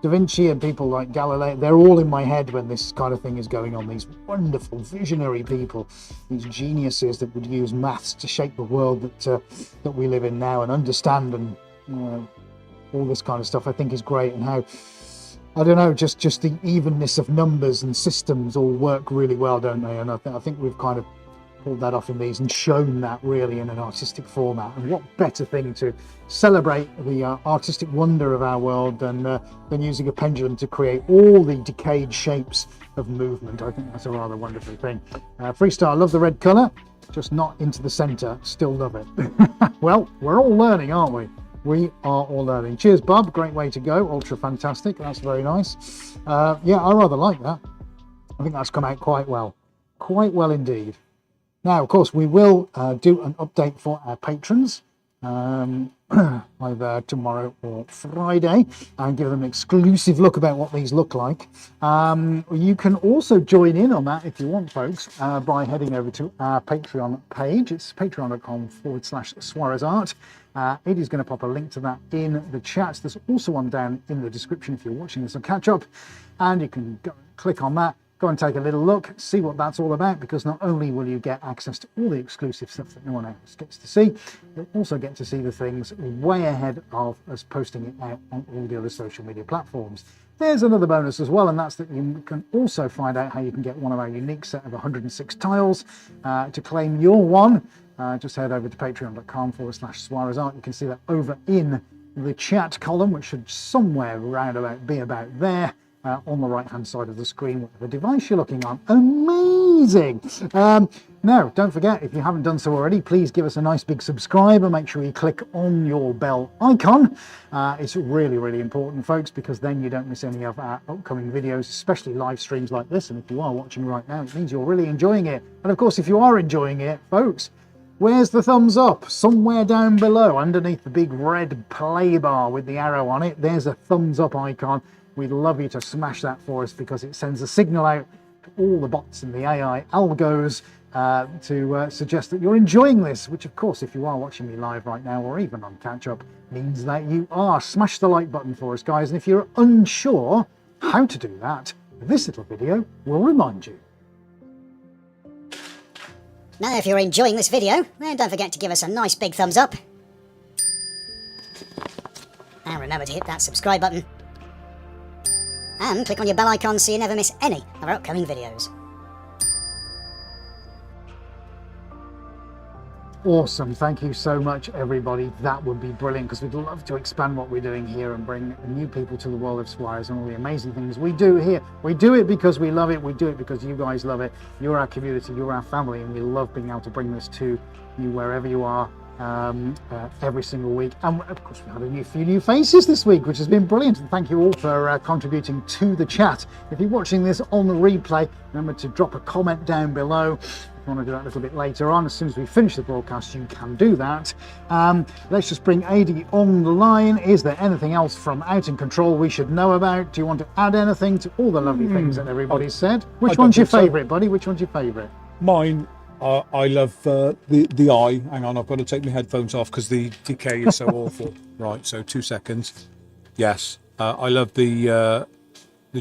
Da Vinci and people like Galileo, they're all in my head when this kind of thing is going on. These wonderful visionary people, these geniuses that would use maths to shape the world that we live in now and understand, and all this kind of stuff I think is great. And how, I don't know, just the evenness of numbers and systems all work really well, don't they? And I think we've kind of pulled that off in these and shown that really in an artistic format. And what better thing to celebrate the artistic wonder of our world than using a pendulum to create all the decayed shapes of movement. I think that's a rather wonderful thing. Freestyle, love the red colour, just not into the centre, still love it. Well, we're all learning, aren't we? We are all learning. Cheers, Bob, great way to go, ultra fantastic, that's very nice. Yeah, I rather like that. I think that's come out quite well indeed. Now, of course, we will do an update for our patrons. either tomorrow or Friday, and give them an exclusive look about what these look like. You can also join in on that if you want, folks, by heading over to our Patreon page. It's patreon.com/SuarezArt. It is going to pop a link to that in the chat. There's also one down in the description if you're watching this on catch up, and you can go click on that. Go and take a little look, see what that's all about, because not only will you get access to all the exclusive stuff that no one else gets to see, you'll also get to see the things way ahead of us posting it out on all the other social media platforms. There's another bonus as well, and that's that you can also find out how you can get one of our unique set of 106 tiles. To claim your one, just head over to patreon.com/SuarezArt. You can see that over in the chat column, which should somewhere around about be about there. On the right hand side of the screen, whatever device you're looking on. Amazing. Now, don't forget, if you haven't done so already, please give us a nice big subscribe and make sure you click on your bell icon. It's really, really important, folks, because then you don't miss any of our upcoming videos, especially live streams like this. And if you are watching right now, it means you're really enjoying it. And of course, if you are enjoying it, folks, where's the thumbs up? Somewhere down below, underneath the big red play bar with the arrow on it, there's a thumbs up icon. We'd love you to smash that for us, because it sends a signal out to all the bots and the AI algos to suggest that you're enjoying this, which of course, if you are watching me live right now or even on catch up, means that you are. Smash the like button for us, guys. And if you're unsure how to do that, this little video will remind you. Now, if you're enjoying this video, then don't forget to give us a nice big thumbs up. And remember to hit that subscribe button. And click on your bell icon so you never miss any of our upcoming videos. Awesome. Thank you so much, everybody. That would be brilliant, because we'd love to expand what we're doing here and bring new people to the world of Suarez and all the amazing things we do here. We do it because we love it. We do it because you guys love it. You're our community, you're our family, and we love being able to bring this to you wherever you are. Every single week, and of course we had a few new faces this week, which has been brilliant, and thank you all for contributing to the chat. If you're watching this on the replay, remember to drop a comment down below. If you want to do that a little bit later on, as soon as we finish the broadcast, you can do that. Let's just bring Adi on the line. Is there anything else from Out in Control we should know about? Do you want to add anything to all the lovely things that everybody's said? Which one's your favourite, buddy? Which one's your favourite? Mine, I love the eye. Hang on, I've got to take my headphones off because the decay is so awful. Right, so 2 seconds. Yes, I love the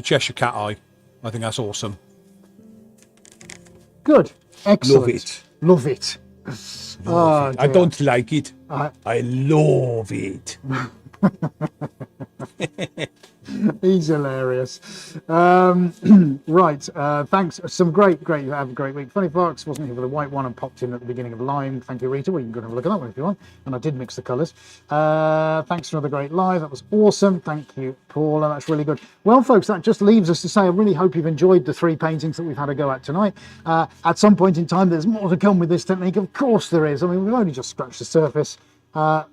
Cheshire Cat eye. I think that's awesome. Good, excellent. Love it. Love it. Love it. I don't like it. I love it. He's hilarious. Right, thanks. Some great. You have a great week. Funny Fox wasn't here for the white one and popped in at the beginning of the line. Thank you, Rita. Well, you can go and have a look at that one if you want. And I did mix the colours. Thanks for another great live. That was awesome. Thank you, Paula. That's really good. Well, folks, that just leaves us to say I really hope you've enjoyed the 3 paintings that we've had a go at tonight. At some point in time, there's more to come with this technique. Of course there is. I mean, we've only just scratched the surface.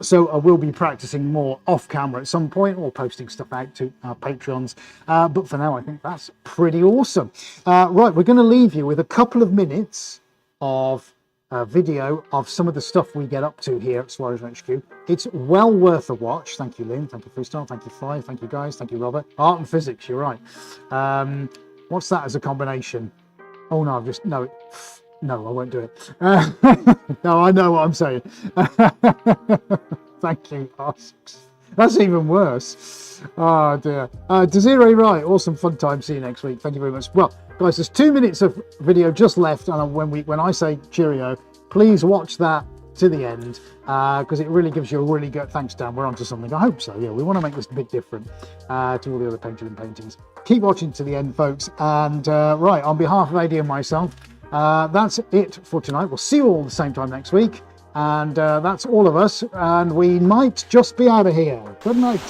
So I will be practicing more off camera at some point, or posting stuff out to our Patreons. But for now, I think that's pretty awesome. Right, we're going to leave you with a couple of minutes of video of some of the stuff we get up to here at Suarez HQ. It's well worth a watch. Thank you, Lynn. Thank you, Freestyle. Thank you, Fly. Thank you, guys. Thank you, Robert. Art and physics, you're right. What's that as a combination? Oh, no, I've just... No, I won't do it. No, I know what I'm saying. Thank you, Asks. That's even worse. Oh, dear. Desiree, right. Awesome, fun time. See you next week. Thank you very much. Well, guys, there's 2 minutes of video just left. And when I say cheerio, please watch that to the end, because it really gives you a really good... Thanks, Dan. We're onto something. I hope so. Yeah, we want to make this a bit different to all the other pendulum paintings. Keep watching to the end, folks. And right, on behalf of AD and myself, that's it for tonight. We'll see you all the same time next week. And that's all of us. And we might just be out of here. Good night.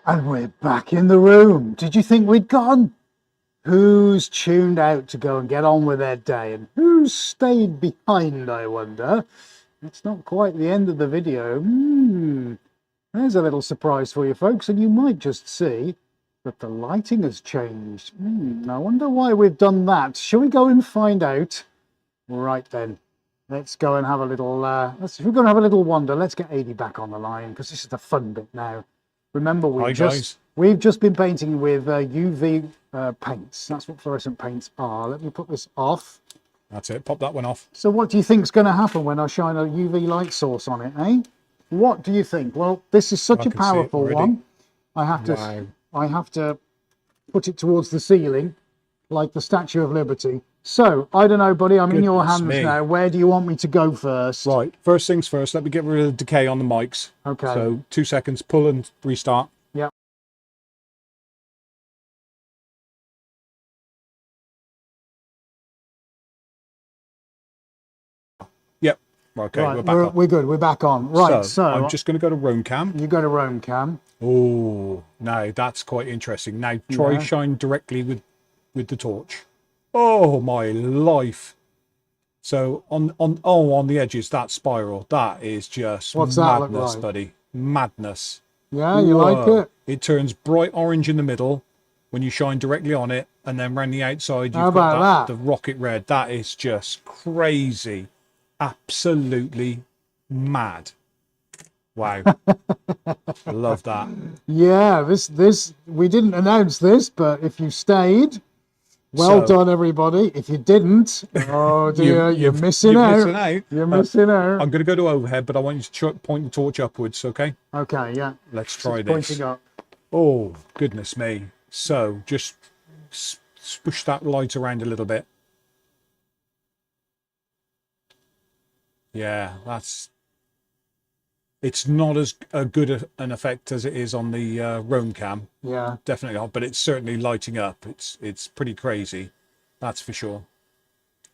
And we're back in the room. Did you think we'd gone? Who's tuned out to go and get on with their day? And who's stayed behind, I wonder? It's not quite the end of the video. There's a little surprise for you folks, and you might just see that the lighting has changed. I wonder why we've done that. Shall we go and find out? Right then. Let's go and have a little, we're going to have a little wander. Let's get Adi back on the line, because this is the fun bit now. Remember, we've just been painting with UV paints. That's what fluorescent paints are. Let me put this off. That's it. Pop that one off. So what do you think's going to happen when I shine a UV light source on it, eh? What do you think? Well, this is such a powerful one. I have to put it towards the ceiling, like the Statue of Liberty. So, I don't know, buddy, I'm in your hands now. Where do you want me to go first? Right, first things first, let me get rid of the decay on the mics. Okay. So, 2 seconds, pull and restart. Yep. Yep. Okay, right, we're back on. We're good, we're back on. Right, so I'm just going to go to Roam Cam. You go to Roam Cam. Oh, now that's quite interesting. Now, try shine directly with the torch. Oh my life! So on the edges, that spiral, that is just What's that madness, look like? buddy. Madness. Yeah, you like it? It turns bright orange in the middle when you shine directly on it, and then around the outside How you've got about the rocket red. That is just crazy. Absolutely mad. Wow. Love that. Yeah, this we didn't announce this, but if you stayed, well done, everybody. If you didn't, oh dear, you're missing out. You're missing out. I'm going to go to overhead, but I want you to point the torch upwards, okay? Okay, yeah. Let's try this. Pointing up. Oh, goodness me. So, just push that light around a little bit. Yeah, it's not as good an effect as it is on the Roam Cam. Yeah, definitely not, but it's certainly lighting up. It's pretty crazy, that's for sure.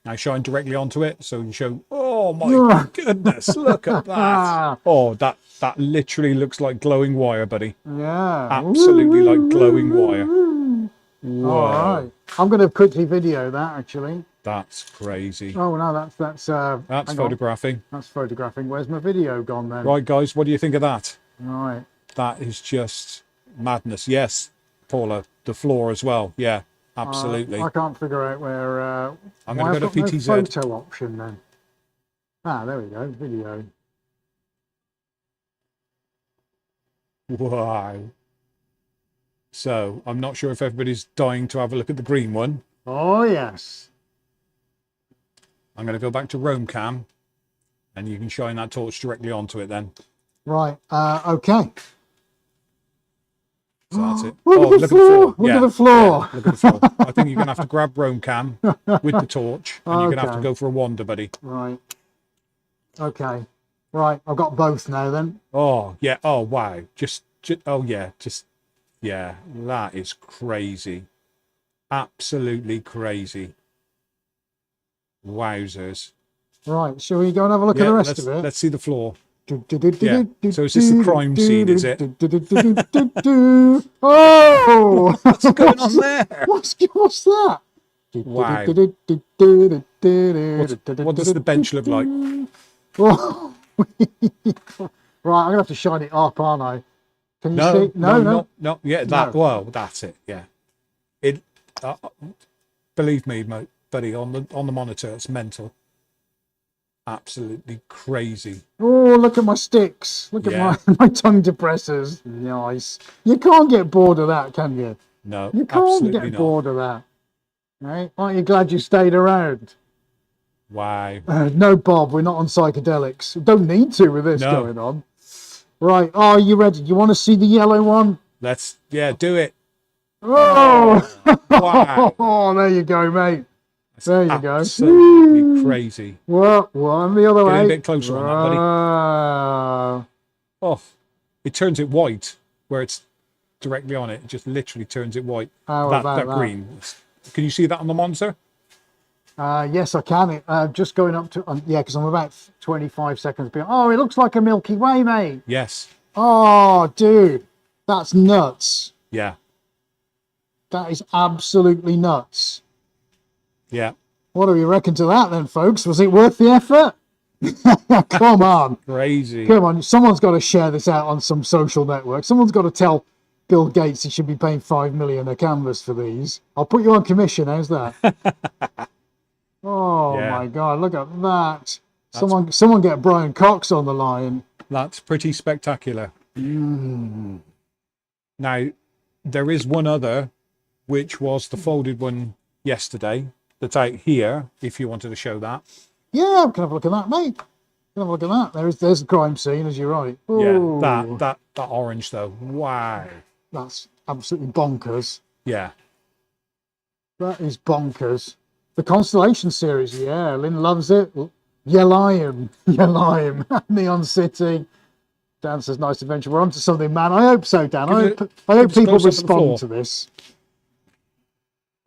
Now shine directly onto it so you can show. Oh my goodness, look at that. Oh, that literally looks like glowing wire, buddy. Yeah, absolutely like glowing wire. Whoa. All right, I'm going to quickly video that actually. That's crazy. Oh no, that's photographing. That's photographing. Where's my video gone then? Right, guys, what do you think of that? Right. That is just madness. Yes, Paula, the floor as well. Yeah, absolutely. I can't figure out where. I'm going to go to PTZ. No photo option then. Ah, there we go. Video. Wow. So I'm not sure if everybody's dying to have a look at the green one. Oh yes. I'm going to go back to Roam Cam, and you can shine that torch directly onto it then. Right. Okay. So that's it. Look at the floor. Look at the floor. Yeah, look at the floor. I think you're going to have to grab Roam Cam with the torch, and you're going to have to go for a wander, buddy. Right. Okay. Right. I've got both now then. Oh, yeah. Oh, wow. Yeah, that is crazy. Absolutely crazy. Wowzers. Right, shall we go and have a look at the rest of it? Let's see the floor. Yeah. So is this the crime scene, is it? Oh! What's going on there? What's that? Wow. What does the bench look like? Right, I'm going to have to shine it up, aren't I? Can you see? No. Yeah, well, that's it, yeah. It. Believe me, buddy, on the monitor, it's mental. Absolutely crazy. Oh, look at my sticks. Look at my tongue depressors. Nice. You can't get bored of that, can you? No, you can't get bored of that. Right? Aren't you glad you stayed around? Wow. No, Bob, we're not on psychedelics. Don't need to with this going on. Right, are you ready? You want to see the yellow one? Do it. Oh! Wow. Oh, there you go, mate. There you go. Absolutely crazy. Well, one the other way. Get a bit closer on that, buddy. Oh, it turns it white where it's directly on it. It just literally turns it white. That green. Can you see that on the monitor? Yes, I can. Just going up to because I'm about 25 seconds behind. Oh, it looks like a Milky Way, mate. Yes. Oh, dude, That's nuts. Yeah. That is absolutely nuts. Yeah. What do you reckon to that then, folks? Was it worth the effort? Come on. Crazy. Come on. Someone's got to share this out on some social network. Someone's got to tell Bill Gates he should be paying $5 million a canvas for these. I'll put you on commission. How's that? Oh Yeah. my God. Look at that. Someone get Brian Cox on the line. That's pretty spectacular. Mm. Now, there is one other, which was the folded one yesterday, that's out here, if you wanted to show that. Yeah, we can have a look at that, mate. Can have a look at that. There's the crime scene, as you're right. Ooh, Yeah, that orange though. Wow. that's absolutely bonkers. Yeah. That is bonkers. The Constellation series, yeah, Lynn loves it. Yelime, Neon City. Dan says, nice adventure. We're on to something, man. I hope so, Dan. I hope people respond to this.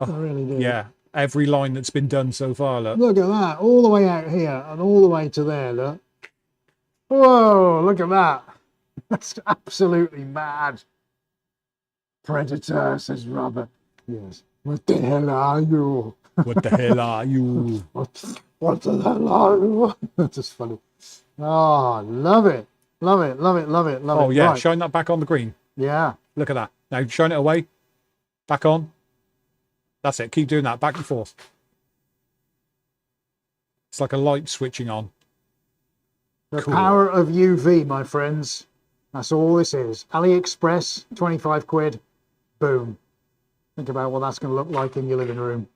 I really do. Yeah. Every line that's been done so far, Look at that. All the way out here and all the way to there, look. Whoa, look at that. That's absolutely mad. Predator, says Robert. Yes. What the hell are you? What the hell are you? What the hell are you? That's just funny. Oh, love it. Love it, love it, love it, love it. Oh, yeah. Right. Shine that back on the green. Yeah. Look at that. Now, shine it away. Back on. That's it. Keep doing that. Back and forth. It's like a light switching on. The Cool. power of UV, my friends. That's all this is. AliExpress, 25 quid. Boom. Think about what that's going to look like in your living room.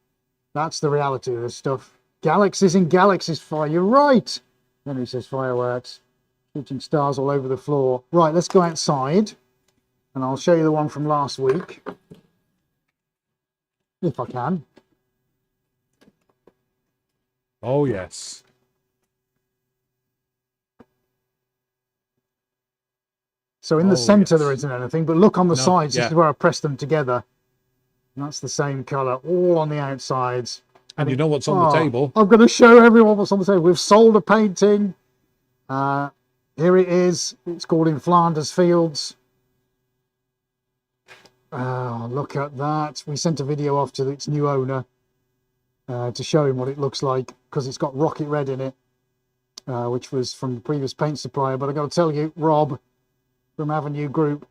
That's the reality of this stuff. Galaxies and galaxies fire. You're right. Then he says fireworks. Shooting stars all over the floor. Right, let's go outside. And I'll show you the one from last week. If I can. Oh, yes. So in the Oh, center yes. there isn't anything, but look on the No, sides. This yeah. is where I pressed them together. And that's the same color, all on the outsides. And you know what's on the table? I'm going to show everyone what's on the table. We've sold a painting. Here it is. It's called In Flanders Fields. Oh, look at that. We sent a video off to its new owner to show him what it looks like, because it's got rocket red in it, which was from the previous paint supplier. But I got to tell you, Rob from Avenue Group,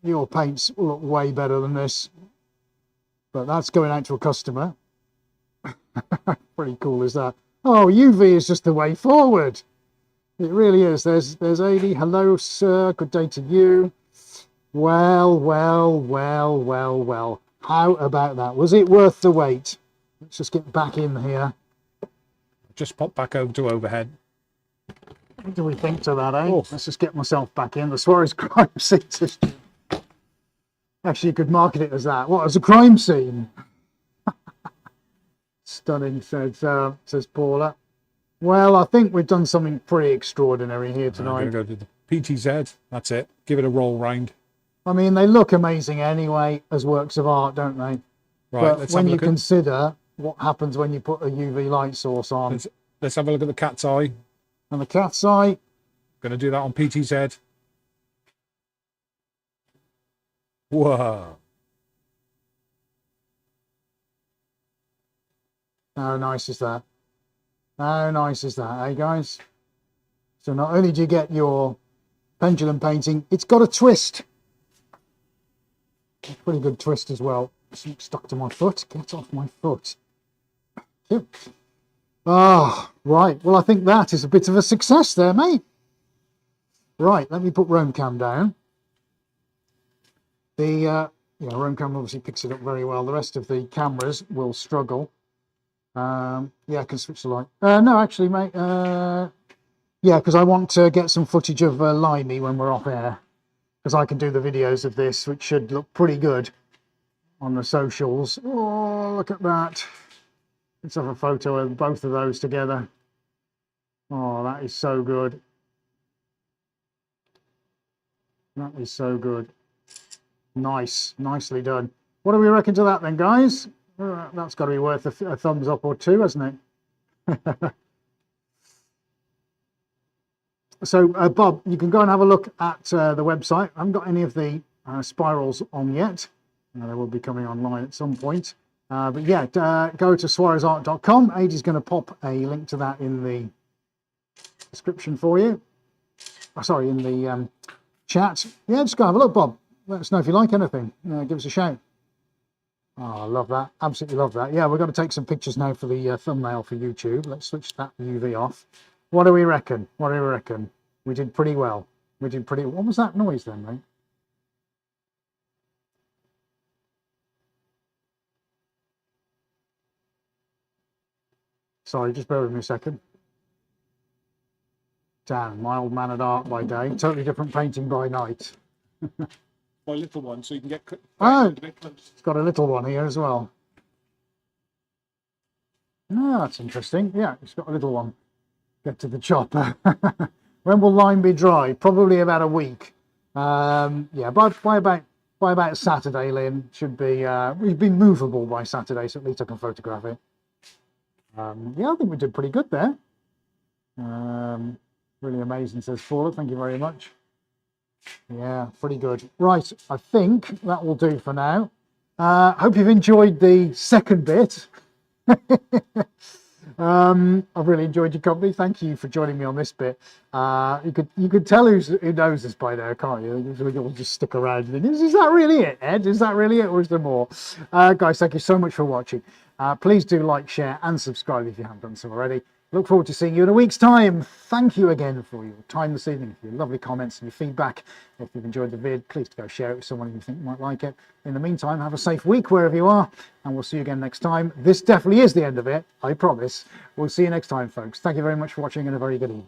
your paints look way better than this. But that's going out to a customer. Pretty cool, is that? Oh, UV is just the way forward. It really is. There's Adi. Hello, sir. Good day to you. Well. How about that? Was it worth the wait? Let's just get back in here. Just pop back over to overhead. What do we think to that, eh? Oh. Let's just get myself back in. The Suarez crime scene system. Actually, you could market it as that. What, as a crime scene? Stunning, says Paula. Well, I think we've done something pretty extraordinary here I'm tonight. going to go to the PTZ. That's it. Give it a roll round. I mean, they look amazing anyway as works of art, don't they? Right, But let's when have a you look at, consider what happens when you put a UV light source on, let's have a look at the cat's eye. and the cat's eye, Going to do that on PTZ. Whoa. how nice is that? How nice is that, eh, guys? So not only do you get your pendulum painting, it's got a twist. A pretty good twist as well. Something stuck to my foot. Get off my foot. Ah, right. Well, I think that is a bit of a success there, mate. Right, let me put Roam Cam down. The Roam Cam obviously picks it up very well. The rest of the cameras will struggle. Yeah, I can switch the light. No, actually, mate. Yeah, because I want to get some footage of Limey when we're off air, because I can do the videos of this, which should look pretty good on the socials. Oh, look at that. Let's have a photo of both of those together. Oh, that is so good. That is so good. Nice. Nicely done. What do we reckon to that then, guys? That's got to be worth a thumbs up or two, hasn't it? So, Bob, you can go and have a look at the website. I haven't got any of the spirals on yet. They will be coming online at some point. But yeah, go to suarezart.com. Adie's going to pop a link to that in the description for you. Oh, sorry, in the chat. Yeah, just go have a look, Bob. Let us know if you like anything. Give us a shout. Oh, I love that. Absolutely love that. Yeah, we're going to take some pictures now for the thumbnail for YouTube. Let's switch that UV off. What do we reckon? What do we reckon? We did pretty well. We did pretty... What was that noise then, mate? Sorry, just bear with me a second. Dan, my old man at art by day. Totally different painting by night. My little one, so you can get... Oh, it's got a little one here as well. Oh, that's interesting. Yeah, it's got a little one. Get to the chopper. When will line be dry? Probably about a week. Yeah, by about Saturday, Lynn, should be... we've been movable by Saturday, so at least I can photograph it. Yeah, I think we did pretty good there. Really amazing, says Paula. Thank you very much. Yeah, pretty good. Right, I think that will do for now. Hope you've enjoyed the second bit. I've really enjoyed your company. Thank you for joining me on this bit. You could tell who knows this by now, can't you? We'll just stick around. Is that really it, Ed? Is that really it, or is there more? Guys, thank you so much for watching. Please do like, share, and subscribe if you haven't done so already. Look forward to seeing you in a week's time. Thank you again for your time this evening, for your lovely comments and your feedback. If you've enjoyed the vid, please go share it with someone you think might like it. In the meantime, have a safe week wherever you are, and we'll see you again next time. This definitely is the end of it, I promise. We'll see you next time, folks. Thank you very much for watching, and a very good evening.